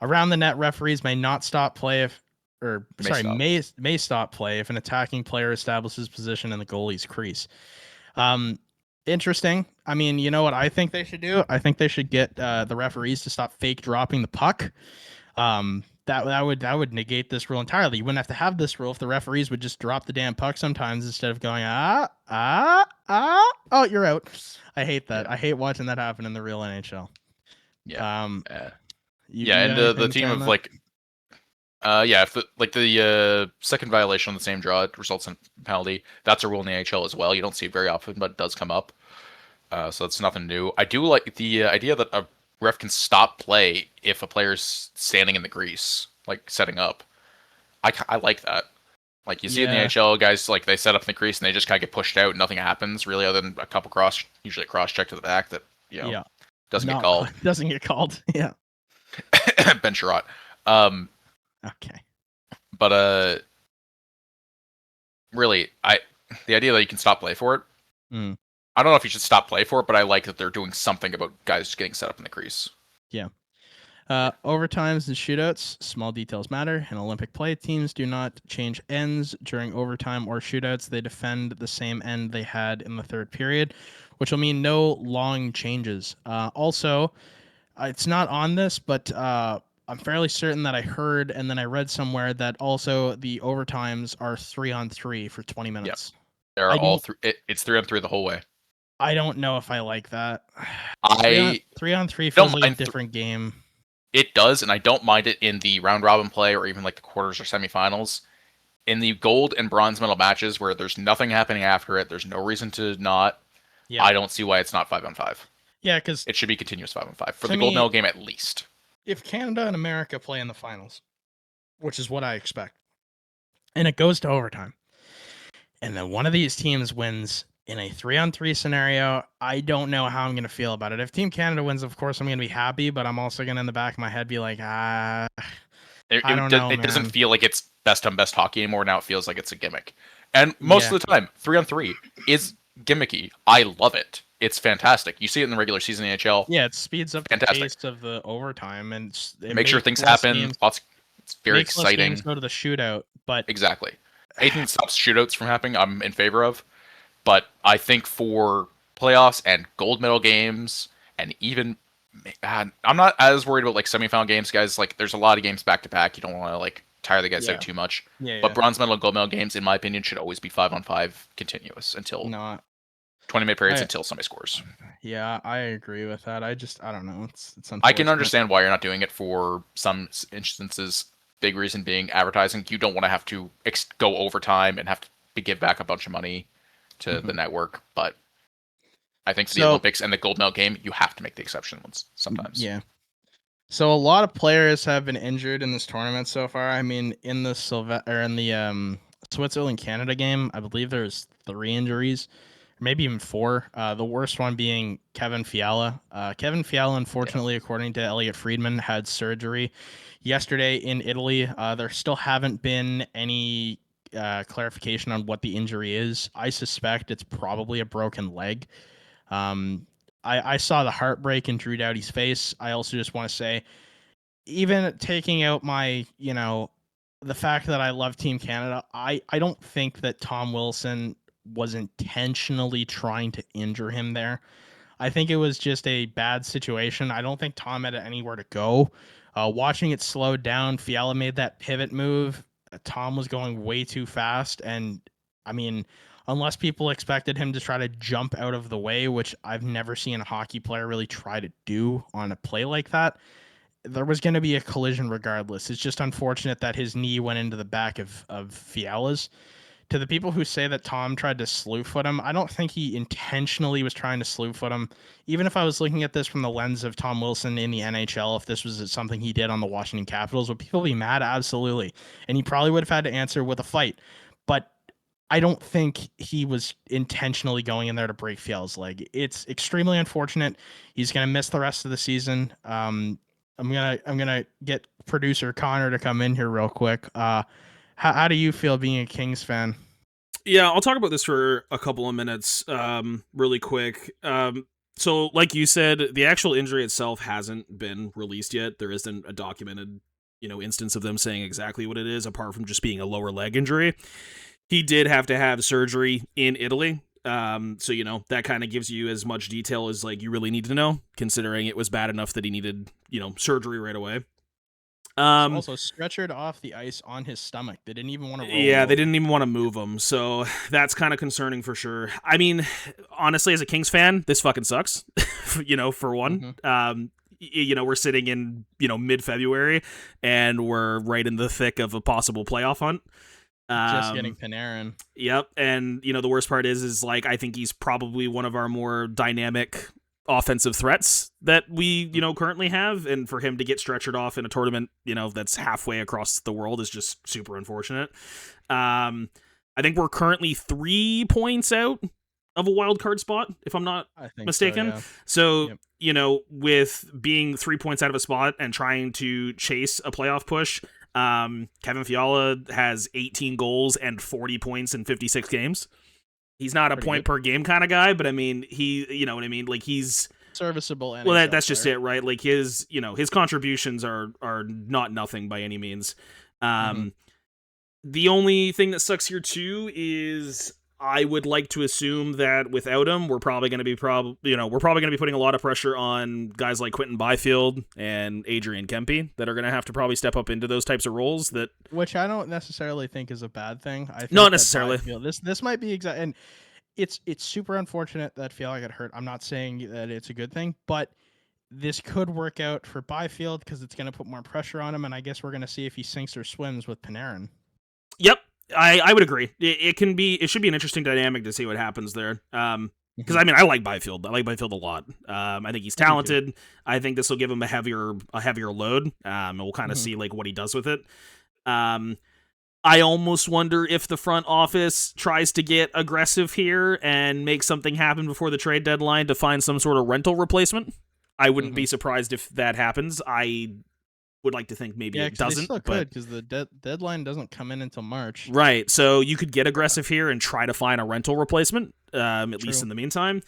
around the net. Referees may not stop play may stop play if an attacking player establishes position in the goalie's crease. Interesting. I mean, you know what I think they should do? I think they should get the referees to stop fake dropping the puck. That would negate this rule entirely. You wouldn't have to have this rule if the referees would just drop the damn puck sometimes instead of going oh, you're out. I hate that. I hate watching that happen in the real NHL. Yeah. And the team of if the second violation on the same draw results in a penalty, that's a rule in the NHL as well. You don't see it very often, but it does come up. So it's nothing new. I do like the idea that a ref can stop play if a player's standing in the crease, like setting up. I like that. Like you see in the NHL, guys like they set up in the crease and they just kind of get pushed out. Nothing happens really, other than a couple usually a cross check to the back that doesn't get called. Doesn't get called. Yeah. Ben Sherratt. Okay. But really, the idea that you can stop play for it. I don't know if you should stop play for it, but I like that they're doing something about guys getting set up in the crease. Yeah. Overtimes and shootouts, small details matter. In Olympic play, teams do not change ends during overtime or shootouts. They defend the same end they had in the third period, which will mean no long changes. Also, it's not on this, but I'm fairly certain that I heard and then I read somewhere that also the overtimes are 3-on-3 for 20 minutes. Yep. They're all three. It's 3-on-3 the whole way. I don't know if I like that. 3-on-3 feels like a different game. It does, and I don't mind it in the round robin play or even like the quarters or semifinals. In the gold and bronze medal matches where there's nothing happening after it, there's no reason to not. Yeah. I don't see why it's not 5-on-5. Yeah, because it should be continuous 5-on-5 for the gold medal game at least. If Canada and America play in the finals, which is what I expect, and it goes to overtime, and then one of these teams wins in a 3-on-3 scenario, I don't know how I'm going to feel about it. If Team Canada wins, of course, I'm going to be happy, but I'm also going to, in the back of my head, be like, I don't know, it doesn't feel like it's best on best hockey anymore. Now it feels like it's a gimmick. And most of the time, 3-on-3 is gimmicky. I love it. It's fantastic. You see it in the regular season in the NHL. Yeah, it speeds up the pace of the overtime and make sure things happen. It's very exciting. Games go to the shootout, but exactly. Anything stops shootouts from happening, I'm in favor of. But I think for playoffs and gold medal games, and even I'm not as worried about like semifinal games, guys. Like, there's a lot of games back to back. You don't want to like tire the guys out too much. But bronze medal and gold medal games, in my opinion, should always be 5-on-5 continuous until 20-minute periods until somebody scores. Yeah, I agree with that. I don't know. It's I can understand why you're not doing it for some instances. Big reason being advertising. You don't want to have to go overtime and have to give back a bunch of money to the network. But I think for the Olympics and the gold medal game, you have to make the exception once sometimes. Yeah. So a lot of players have been injured in this tournament so far. I mean, in the Switzerland Canada game, I believe there's 3 injuries. maybe even 4. The worst one being Kevin Fiala. Kevin Fiala, unfortunately, according to Elliot Friedman, had surgery yesterday in Italy. There still haven't been any clarification on what the injury is. I suspect it's probably a broken leg. I saw the heartbreak in Drew Doughty's face. I also just want to say, even taking out my, the fact that I love Team Canada, I don't think that Tom Wilson was intentionally trying to injure him there. I think it was just a bad situation. I don't think Tom had anywhere to go. Watching it slowed down, Fiala made that pivot move. Tom was going way too fast. And I mean, unless people expected him to try to jump out of the way, which I've never seen a hockey player really try to do on a play like that, there was going to be a collision regardless. It's just unfortunate that his knee went into the back of Fiala's. To the people who say that Tom tried to slew foot him, I don't think he intentionally was trying to slew foot him. Even if I was looking at this from the lens of Tom Wilson in the NHL, if this was something he did on the Washington Capitals, would people be mad? Absolutely. And he probably would have had to answer with a fight. But I don't think he was intentionally going in there to break Fiala's leg. It's extremely unfortunate. He's going to miss the rest of the season. I'm gonna get producer Connor to come in here real quick. How do you feel being a Kings fan? Yeah, I'll talk about this for a couple of minutes, really quick. So, like you said, the actual injury itself hasn't been released yet. There isn't a documented, instance of them saying exactly what it is, apart from just being a lower leg injury. He did have to have surgery in Italy. So, that kind of gives you as much detail as you really need to know, considering it was bad enough that he needed, surgery right away. Also stretchered off the ice on his stomach. They didn't even want to roll. Yeah, they didn't even want to move him. So that's kind of concerning for sure. I mean, honestly, as a Kings fan, this fucking sucks, for one. Mm-hmm. We're sitting in, mid-February and we're right in the thick of a possible playoff hunt. Just getting Panarin. Yep. And, the worst part is I think he's probably one of our more dynamic offensive threats that we, currently have. And for him to get stretchered off in a tournament, that's halfway across the world is just super unfortunate. I think we're currently 3 points out of a wild card spot, if I'm not mistaken. So, with being 3 points out of a spot and trying to chase a playoff push, Kevin Fiala has 18 goals and 40 points in 56 games. He's not a point per game kind of guy, but I mean, you know what I mean? He's serviceable. NHL well, that's just it, right? His contributions are not nothing by any means. The only thing that sucks here too is I would like to assume that without him, we're probably going to be putting a lot of pressure on guys like Quentin Byfield and Adrian Kempe that are going to have to probably step up into those types of roles. Which I don't necessarily think is a bad thing. I think not necessarily. This might be exact, and it's super unfortunate that Fiala got hurt. I'm not saying that it's a good thing, but this could work out for Byfield because it's going to put more pressure on him, and I guess we're going to see if he sinks or swims with Panarin. Yep. I would agree. It should be an interesting dynamic to see what happens there. Because I like Byfield. I like Byfield a lot. I think he's talented. I think this will give him a heavier load. And we'll kind of see what he does with it. I almost wonder if the front office tries to get aggressive here and make something happen before the trade deadline to find some sort of rental replacement. I wouldn't be surprised if that happens. I would like to think maybe it doesn't, but because the deadline doesn't come in until March, right? So you could get aggressive here and try to find a rental replacement, at least in the meantime.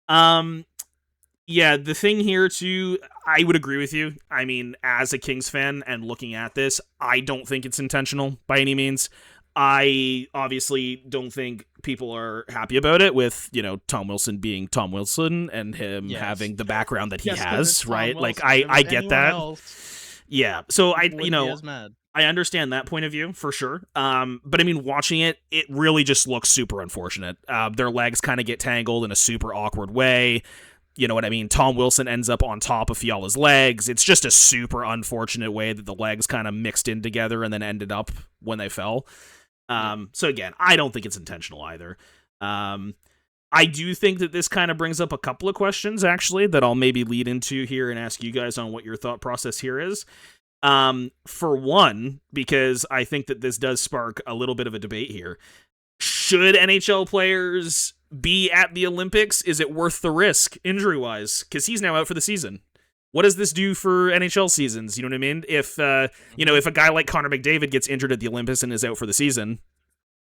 Yeah, the thing here too, I would agree with you. I mean, as a Kings fan and looking at this, I don't think it's intentional by any means. I obviously don't think people are happy about it with, Tom Wilson being Tom Wilson and him having the background that he has, right? Wilson. I get that. Yeah, so I understand that point of view for sure. But I mean, watching it really just looks super unfortunate. Their legs kind of get tangled in a super awkward way. You know what I mean? Tom Wilson ends up on top of Fiala's legs. It's just a super unfortunate way that the legs kind of mixed in together and then ended up when they fell. So again, I don't think it's intentional either. I do think that this kind of brings up a couple of questions, actually, that I'll maybe lead into here and ask you guys on what your thought process here is. For one, because I think that this does spark a little bit of a debate here. Should NHL players be at the Olympics? Is it worth the risk injury wise? Because he's now out for the season. What does this do for NHL seasons? You know what I mean? If if a guy like Connor McDavid gets injured at the Olympics and is out for the season,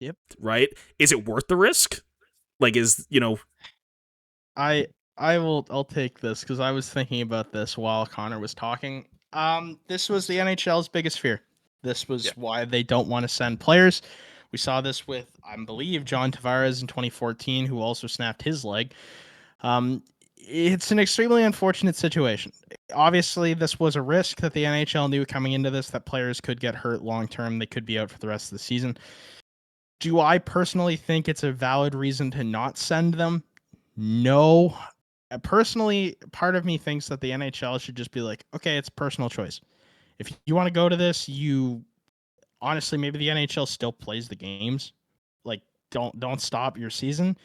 Yep. right? Is it worth the risk? Like, I'll take this because I was thinking about this while Connor was talking. This was the NHL's biggest fear. This was why they don't want to send players. We saw this with, I believe, John Tavares in 2014, who also snapped his leg. It's an extremely unfortunate situation. Obviously, this was a risk that the NHL knew coming into this, that players could get hurt long term. They could be out for the rest of the season. Do I personally think it's a valid reason to not send them? No. Personally, part of me thinks that the NHL should just be like, okay, it's personal choice. If you want to go to this, honestly, maybe the NHL still plays the games. Like, don't stop your season.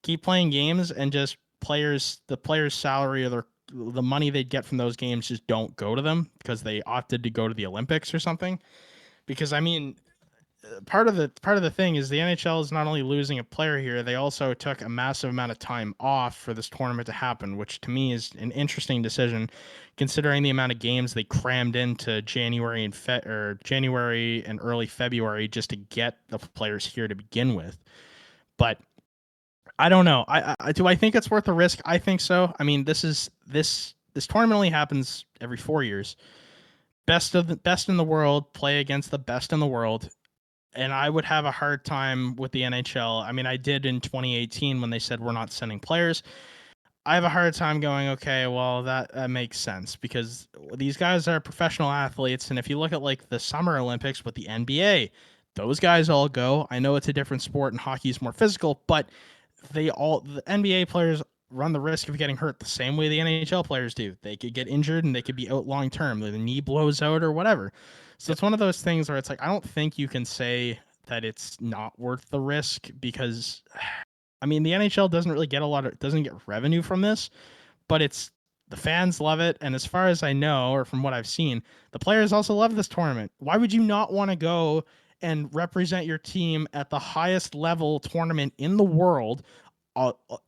Keep playing games, and just the players' salary or the money they'd get from those games just don't go to them because they opted to go to the Olympics or something. Because I mean, part of the thing is the NHL is not only losing a player here, they also took a massive amount of time off for this tournament to happen, which to me is an interesting decision considering the amount of games they crammed into January and early February just to get the players here to begin with. But I don't know. Do I think it's worth the risk? I think so. I mean, this tournament only happens every 4 years. Best in the world play against the best in the world. And I would have a hard time with the NHL. I mean, I did in 2018 when they said we're not sending players. I have a hard time going, okay, well, that makes sense because these guys are professional athletes. And if you look at like the Summer Olympics with the NBA, those guys all go. I know it's a different sport and hockey is more physical, but the NBA players run the risk of getting hurt the same way the NHL players do. They could get injured and they could be out long term. The knee blows out or whatever. So it's one of those things where it's like, I don't think you can say that it's not worth the risk because, I mean, the NHL doesn't get revenue from this, but the fans love it. And as far as I know, or from what I've seen, the players also love this tournament. Why would you not want to go and represent your team at the highest level tournament in the world?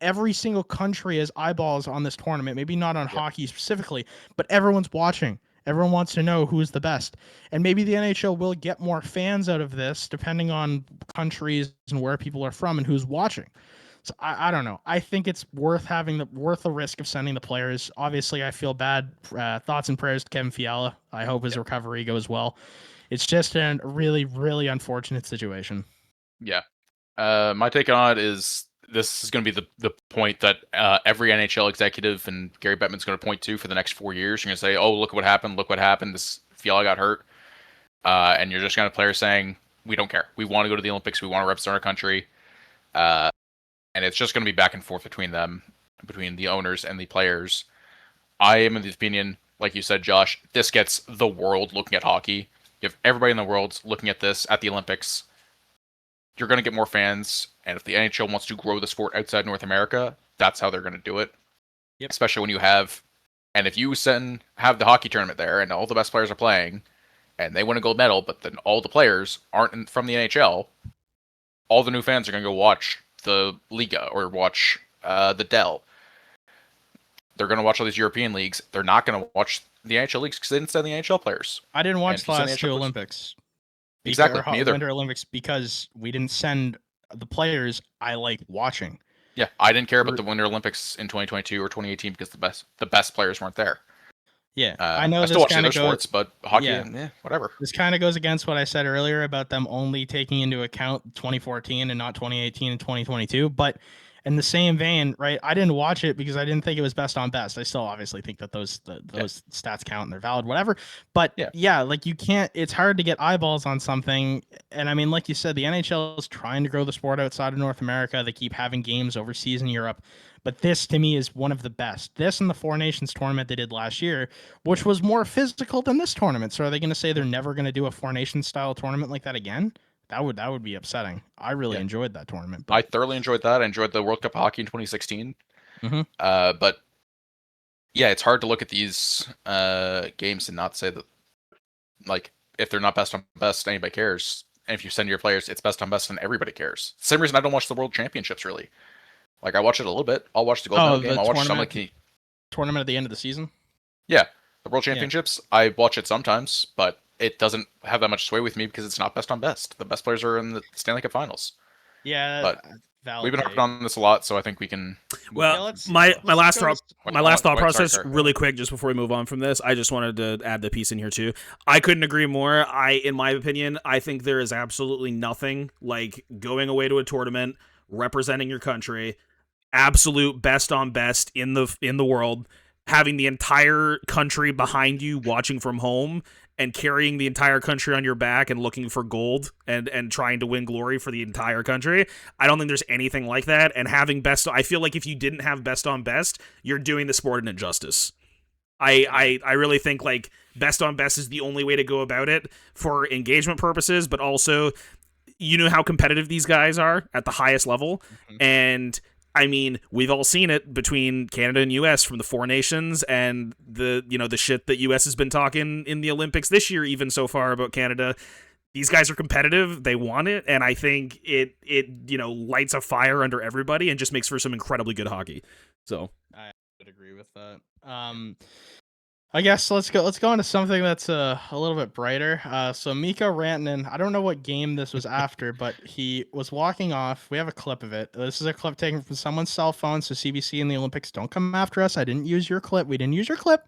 Every single country has eyeballs on this tournament, maybe not on hockey specifically, but everyone's watching. Everyone wants to know who's the best. And maybe the NHL will get more fans out of this, depending on countries and where people are from and who's watching. So I don't know. I think it's worth the risk of sending the players. Obviously, I feel bad. Thoughts and prayers to Kevin Fiala. I hope his recovery goes well. It's just a really, really unfortunate situation. Yeah. My take on it is this is going to be the point that every NHL executive and Gary Bettman's going to point to for the next 4 years. You're going to say, oh, look what happened. Look what happened. This Fiala got hurt. And you're just going to players saying, we don't care. We want to go to the Olympics. We want to represent our country. And it's just going to be back and forth between the owners and the players. I am of the opinion, like you said, Josh, this gets the world looking at hockey. You have everybody in the world looking at this at the Olympics. You're going to get more fans, and if the NHL wants to grow the sport outside North America, that's how they're going to do it. Yep. Especially when you have, and if you have the hockey tournament there, and all the best players are playing, and they win a gold medal, but then all the players aren't from the NHL, all the new fans are going to go watch the Liga or watch the Dell. They're going to watch all these European leagues. They're not going to watch the NHL leagues because they didn't send the NHL players. I didn't watch the last two Olympics. Exactly, me either. Winter Olympics because we didn't send the players I like watching. Yeah, I didn't care about the Winter Olympics in 2022 or 2018 because the best players weren't there. Yeah, I know. I still watch the other sports, but hockey, whatever. This kind of goes against what I said earlier about them only taking into account 2014 and not 2018 and 2022. But in the same vein, right? I didn't watch it because I didn't think it was best on best. I still obviously think that those stats count and they're valid, whatever. But yeah, like you can't. It's hard to get eyeballs on something. And I mean, like you said, the NHL is trying to grow the sport outside of North America. They keep having games overseas in Europe. But this, to me, is one of the best. This and the Four Nations tournament they did last year, which was more physical than this tournament. So are they going to say they're never going to do a Four Nations style tournament like that again? That would be upsetting. I really enjoyed that tournament. But I thoroughly enjoyed that. I enjoyed the World Cup of Hockey in 2016. Mm-hmm. But yeah, it's hard to look at these games and not say that, like, if they're not best on best, anybody cares. And if you send your players, it's best on best, and everybody cares. Same reason I don't watch the World Championships, really. Like I watch it a little bit. I'll watch the gold medal game. The I'll watch some of the tournament at the end of the season. yeah, the World Championships. I watch it sometimes, but it doesn't have that much sway with me because it's not best on best. The best players are in the Stanley Cup Finals. Yeah, But valid we've been take. harping on this a lot, so I think we can. Well, let's my last go thought process, sorry. really quick, just before we move on from this, I just wanted to add the piece in here too. I couldn't agree more. In my opinion, I think there is absolutely nothing like going away to a tournament, representing your country, absolute best on best in the world, having the entire country behind you watching from home and carrying the entire country on your back and looking for gold and trying to win glory for the entire country. I don't think there's anything like that. And having I feel like if you didn't have best on best, you're doing the sport an injustice. I really think like best on best is the only way to go about it for engagement purposes, but also you know how competitive these guys are at the highest level. Mhm. And I mean, we've all seen it between Canada and US from the four nations and the shit that US has been talking in the Olympics this year, even so far about Canada. These guys are competitive, they want it, and I think it lights a fire under everybody and just makes for some incredibly good hockey. So I would agree with that. I guess let's go into something that's a little bit brighter. So Mikko Rantanen, I don't know what game this was after, but he was walking off. We have a clip of it. This is a clip taken from someone's cell phone, so CBC and the Olympics, don't come after us. I didn't use your clip. We didn't use your clip.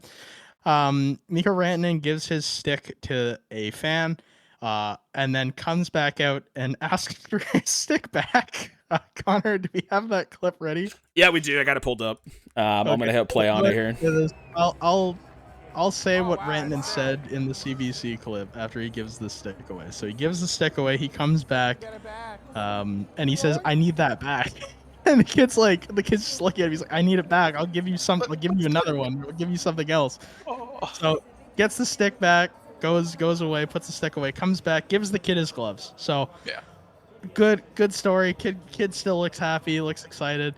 Mikko Rantanen gives his stick to a fan, and then comes back out and asks for his stick back. Connor, do we have that clip ready? yeah, we do. I got it pulled up. I'm gonna hit play on it here. I'll say what Rantanen said in the CBC clip after he gives the stick away. So he gives the stick away, he comes back, and he says, "I need that back." And the kid's just looking at him. He's like, "I need it back. I'll give you another one. I'll give you something else." So gets the stick back, goes away, puts the stick away, comes back, gives the kid his gloves. So Yeah. Good story. Kid still looks happy, looks excited.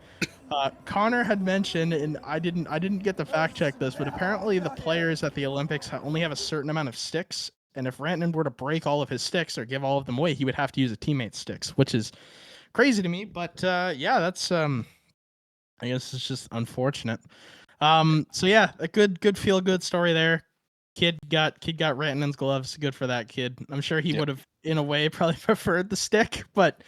Connor had mentioned, and I didn't get to fact check this, but apparently the players at the Olympics only have a certain amount of sticks, and if Rantanen were to break all of his sticks or give all of them away, he would have to use a teammate's sticks, which is crazy to me. But yeah, that's I guess it's just unfortunate. So yeah, a good feel good story there. Kid got Rantanen's gloves. Good for that kid. I'm sure he would have, in a way, probably preferred the stick, but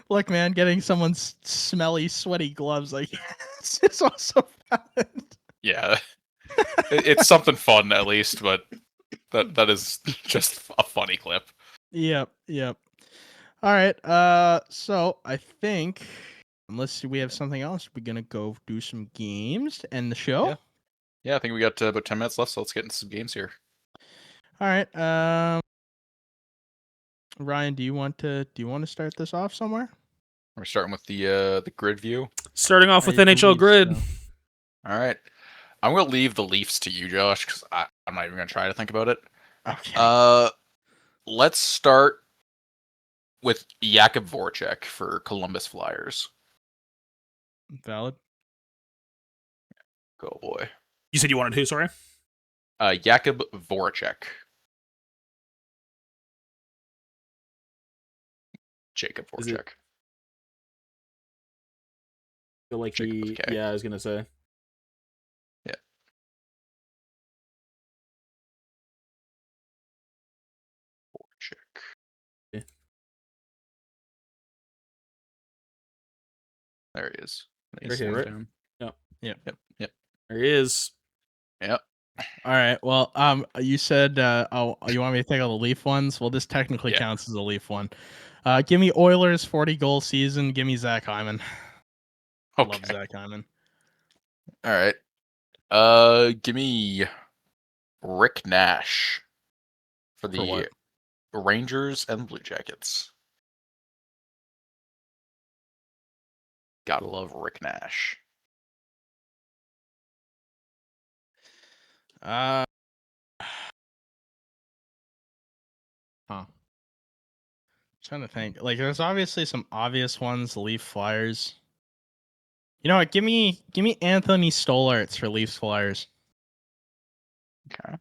look, man, getting someone's smelly, sweaty gloves like it's also valid. Yeah, it's something fun at least, but that is just a funny clip. Yep. All right. So I think, unless we have something else, we're gonna go do some games to end the show. Yeah, I think we got about 10 minutes left, so let's get into some games here. All right. Ryan, do you want to start this off somewhere? We're starting with the grid view. Starting off with I NHL believe Grid. so. All right, I'm gonna leave the Leafs to you, Josh, because I'm not even gonna try to think about it. Okay. Let's start with Jakub Voracek for Columbus Flyers. Valid. Go boy. You said you wanted who? Sorry. Jakub Voracek. Jacob Voracek. Feel like Jacob with K. Yeah, I was gonna say. Yeah. Voracek. Yeah. There he is. Right here, right? Yep. Yep. There he is. Yep. All right. Well, you said, you want me to take all the Leaf ones? Well, this technically Yeah. counts as a Leaf one. Give me Oilers 40-goal season. Give me Zach Hyman. Okay. Love Zach Hyman. All right. Give me Rick Nash for the what? Rangers and Blue Jackets. Gotta love Rick Nash. Huh. Trying to think. Like, there's obviously some obvious ones. Leaf Flyers. You know what? Give me Anthony Stolarz for Leafs Flyers. Okay.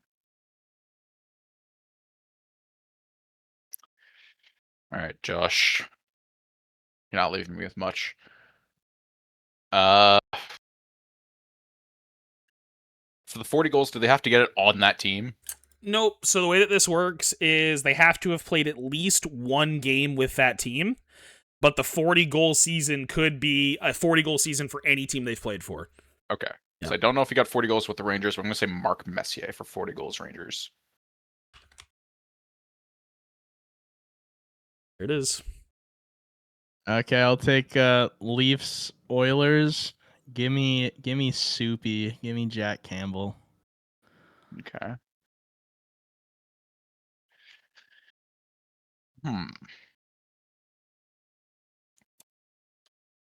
All right, Josh. You're not leaving me with much. For the 40 goals, do they have to get it on that team? Nope. So the way that this works is they have to have played at least one game with that team, but the 40-goal season could be a 40-goal season for any team they've played for. Okay. Yeah. So I don't know if he got 40 goals with the Rangers, but I'm going to say Mark Messier for 40 goals Rangers. There it is. Okay, I'll take Leafs Oilers. Give me Soupy. Give me Jack Campbell. Okay.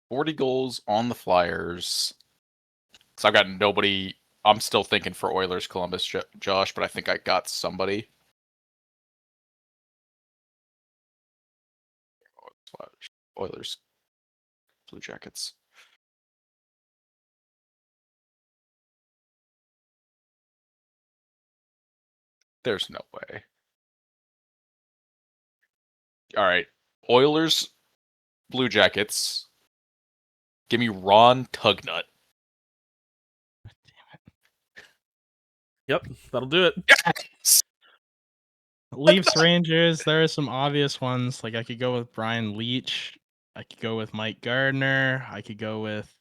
40 goals on the Flyers. So I've got nobody. I'm still thinking for Oilers, Columbus, Josh, but I think I got somebody. Oilers, Blue Jackets. There's no way. All right. Oilers, Blue Jackets. Give me Ron Tugnut. Yep, that'll do it. Yes! Leafs Rangers. There are some obvious ones. Like I could go with Brian Leach. I could go with Mike Gardner. I could go with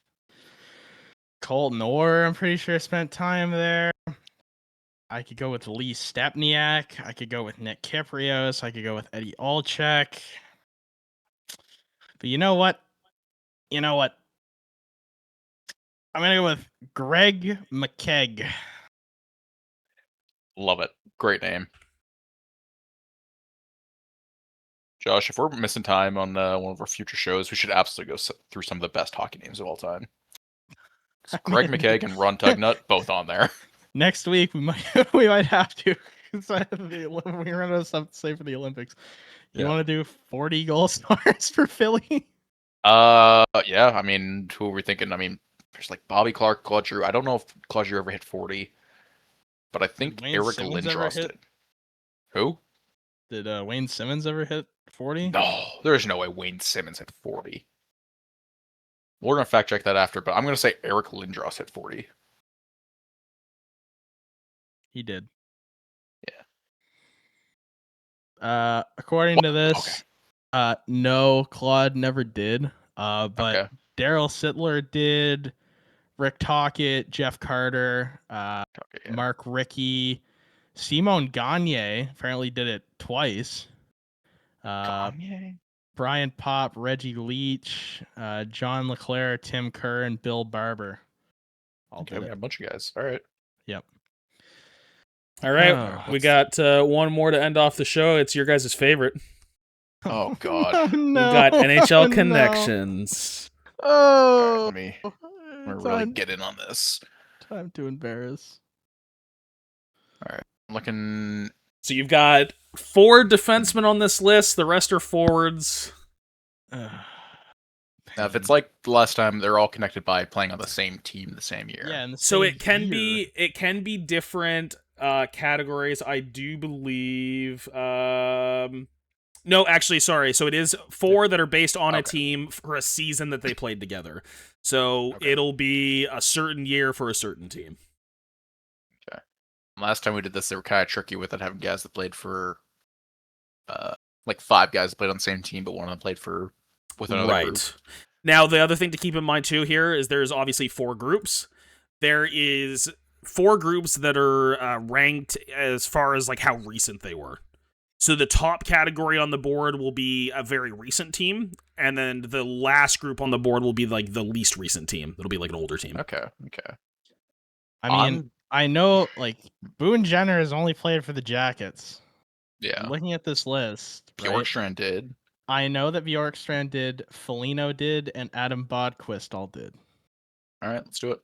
Colton Orr. I'm pretty sure spent time there. I could go with Lee Stepniak. I could go with Nick Kiprios. I could go with Eddie Olczyk. But you know what? I'm gonna go with Greg McKegg. Love it. Great name. Josh, if we're missing time on one of our future shows, we should absolutely go through some of the best hockey names of all time. Greg McKegg and Ron Tugnut, both on there. Next week we might have to. We run out of stuff to say for the Olympics. You want to do 40 goal stars for Philly? Yeah. I mean, who are we thinking? I mean, there's like Bobby Clark, Claude Giroux. I don't know if Claude Giroux ever hit 40, but I think Wayne Eric Simmons ever Lindros hit? did. Who? Did Wayne Simmons ever hit 40? No, there's no way Wayne Simmons hit 40. We're gonna fact check that after, but I'm gonna say Eric Lindros hit 40. He did. Yeah. According to this, Okay. no, Claude never did. But Okay. Daryl Sittler did. Rick Tocchet, Jeff Carter, Okay, yeah. Mark Rickey, Simon Gagne apparently did it twice. Gagne? Brian Pop, Reggie Leach, John LeClaire, Tim Kerr, and Bill Barber. Okay, we got a bunch of guys. All right. Yep. All right, Oh, we got one more to end off the show. It's your guys' favorite. Oh God. Oh, no. We've got NHL No. connections. Oh, All right, let me really get in on this. Time to embarrass. All right, I'm looking. So you've got 4 defensemen on this list. The rest are forwards. Now, if it's like the last time, they're all connected by playing on the same team the same year. Yeah, So it can be different categories. I do believe. No, actually, sorry. So it is 4 that are based on a team for a season that they played together. So it'll be a certain year for a certain team. Okay. Last time we did this, they were kind of tricky with it, having guys that played for, like 5 guys that played on the same team, but one of them played for with another group. Now, the other thing to keep in mind too here is there's obviously 4 groups. There is 4 groups that are ranked as far as like how recent they were. So the top category on the board will be a very recent team, and then the last group on the board will be like the least recent team. It'll be like an older team. Okay. I mean, I know like Boone Jenner has only played for the Jackets. Yeah. Looking at this list, Bjorkstrand did. I know that Bjorkstrand did, Foligno did, and Adam Bodquist all did. All right, let's do it.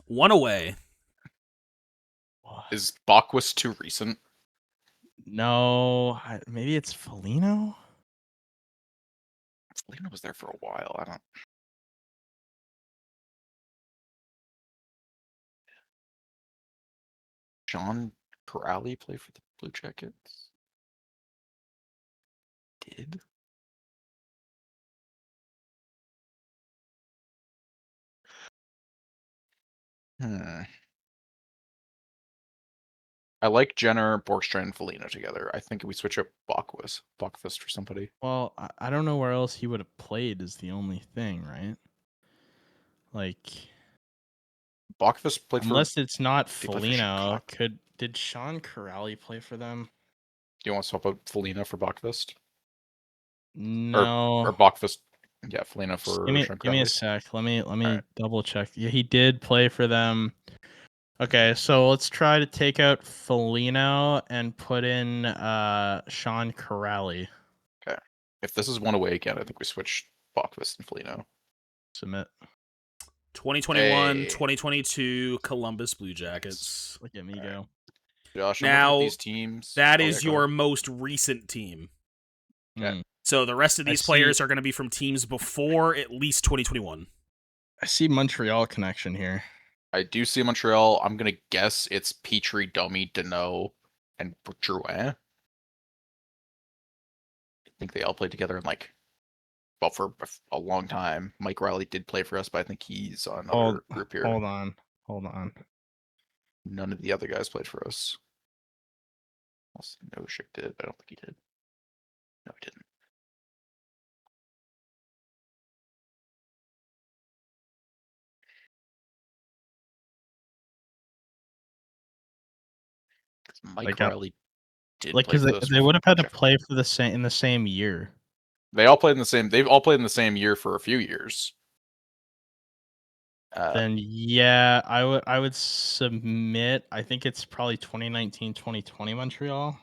1 away. Is Bockwist too recent? No, maybe it's Foligno. Foligno was there for a while. I don't. John Corrali played for the Blue Jackets. Did? I like Jenner, Borkstrand, and Foligno together. I think we switch up Bachwist for somebody. Well, I don't know where else he would have played is the only thing, right? Like, Bachwist played unless it's not he played for Foligno, Chicago. did Sean Corrali play for them? Do you want to swap out Foligno for Bachwist? No. Or Bachwist? Yeah, Foligno for Give me Sean a Corrali. sec. Let me right. double check. Yeah, he did play for them. Okay, so let's try to take out Foligno and put in Sean Corrali. Okay. If this is one away again, I think we switch Bachwist and Foligno. Submit. 2021, Hey. 2022 Columbus Blue Jackets. Look at me go. Josh, I'm Now, looking at these teams. That Oh, is yeah, go your ahead. most recent team. Okay. So the rest of I these players are going to be from teams before at least 2021. I see Montreal connection here. I do see Montreal. I'm going to guess it's Petrie, Domi, Deneau, and Drouin. I think they all played together in for a long time. Mike Riley did play for us, but I think he's on another group here. Hold on. None of the other guys played for us. No, Schick did, but I don't think he did. No, he didn't. Mike Riley did play because for us. they would have had to play for in the same year. They've all played in the same year for a few years. Then yeah, I would submit. I think it's probably 2019-2020 Montreal.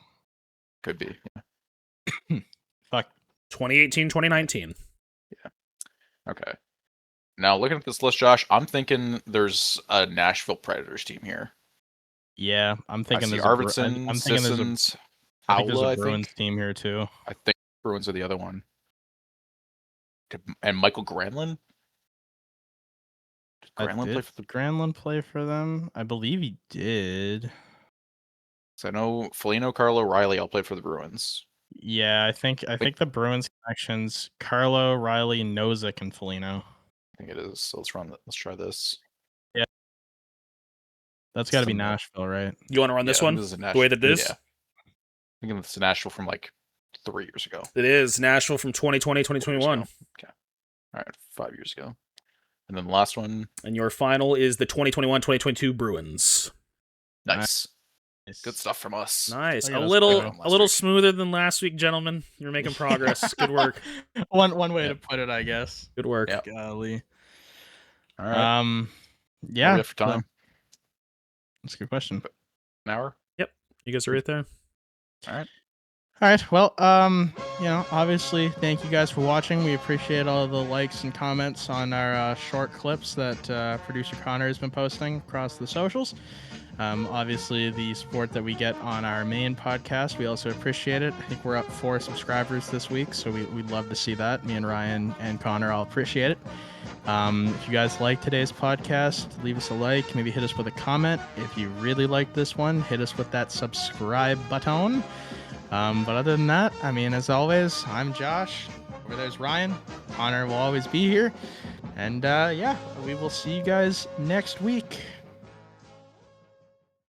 Could be. Yeah. Fuck. 2018, 2019. Yeah. Okay. Now looking at this list, Josh, I'm thinking there's a Nashville Predators team here. Yeah, I'm thinking there's Arvidsson, I'm thinking there's a Bruins team here too. I think Bruins are the other one. And Michael Granlund? Did Granlund play for them? I believe he did. So I know Foligno, Carlo, Riley all played for the Bruins. Yeah, I think the Bruins connections: Carlo, Riley, Nozick, and Foligno. I think it is. So let's try this. Yeah. That's got to be Nashville, right? You want to run this one? This is the way that it is? Yeah. I think it's Nashville from 3 years ago. It is Nashville from 2020, 2021. Okay. All right, 5 years ago. And then the last one. And your final is the 2021, 2022 Bruins. Nice. Good stuff from us. Nice. A little smoother than last week, gentlemen. You're making progress. Good work. One way to put it, I guess. Good work. Yep. Golly. All right. Yeah. What do we have for time? That's a good question. An hour? Yep. You guys are right there. All right. All right. Well, obviously, thank you guys for watching. We appreciate all the likes and comments on our short clips that producer Connor has been posting across the socials. Obviously, the support that we get on our main podcast, we also appreciate it. I think we're up 4 subscribers this week, so we'd love to see that. Me and Ryan and Connor all appreciate it. If you guys like today's podcast, leave us a like, maybe hit us with a comment. If you really like this one, hit us with that subscribe button. But other than that, as always, I'm Josh. Over there's Ryan. Connor will always be here. And we will see you guys next week.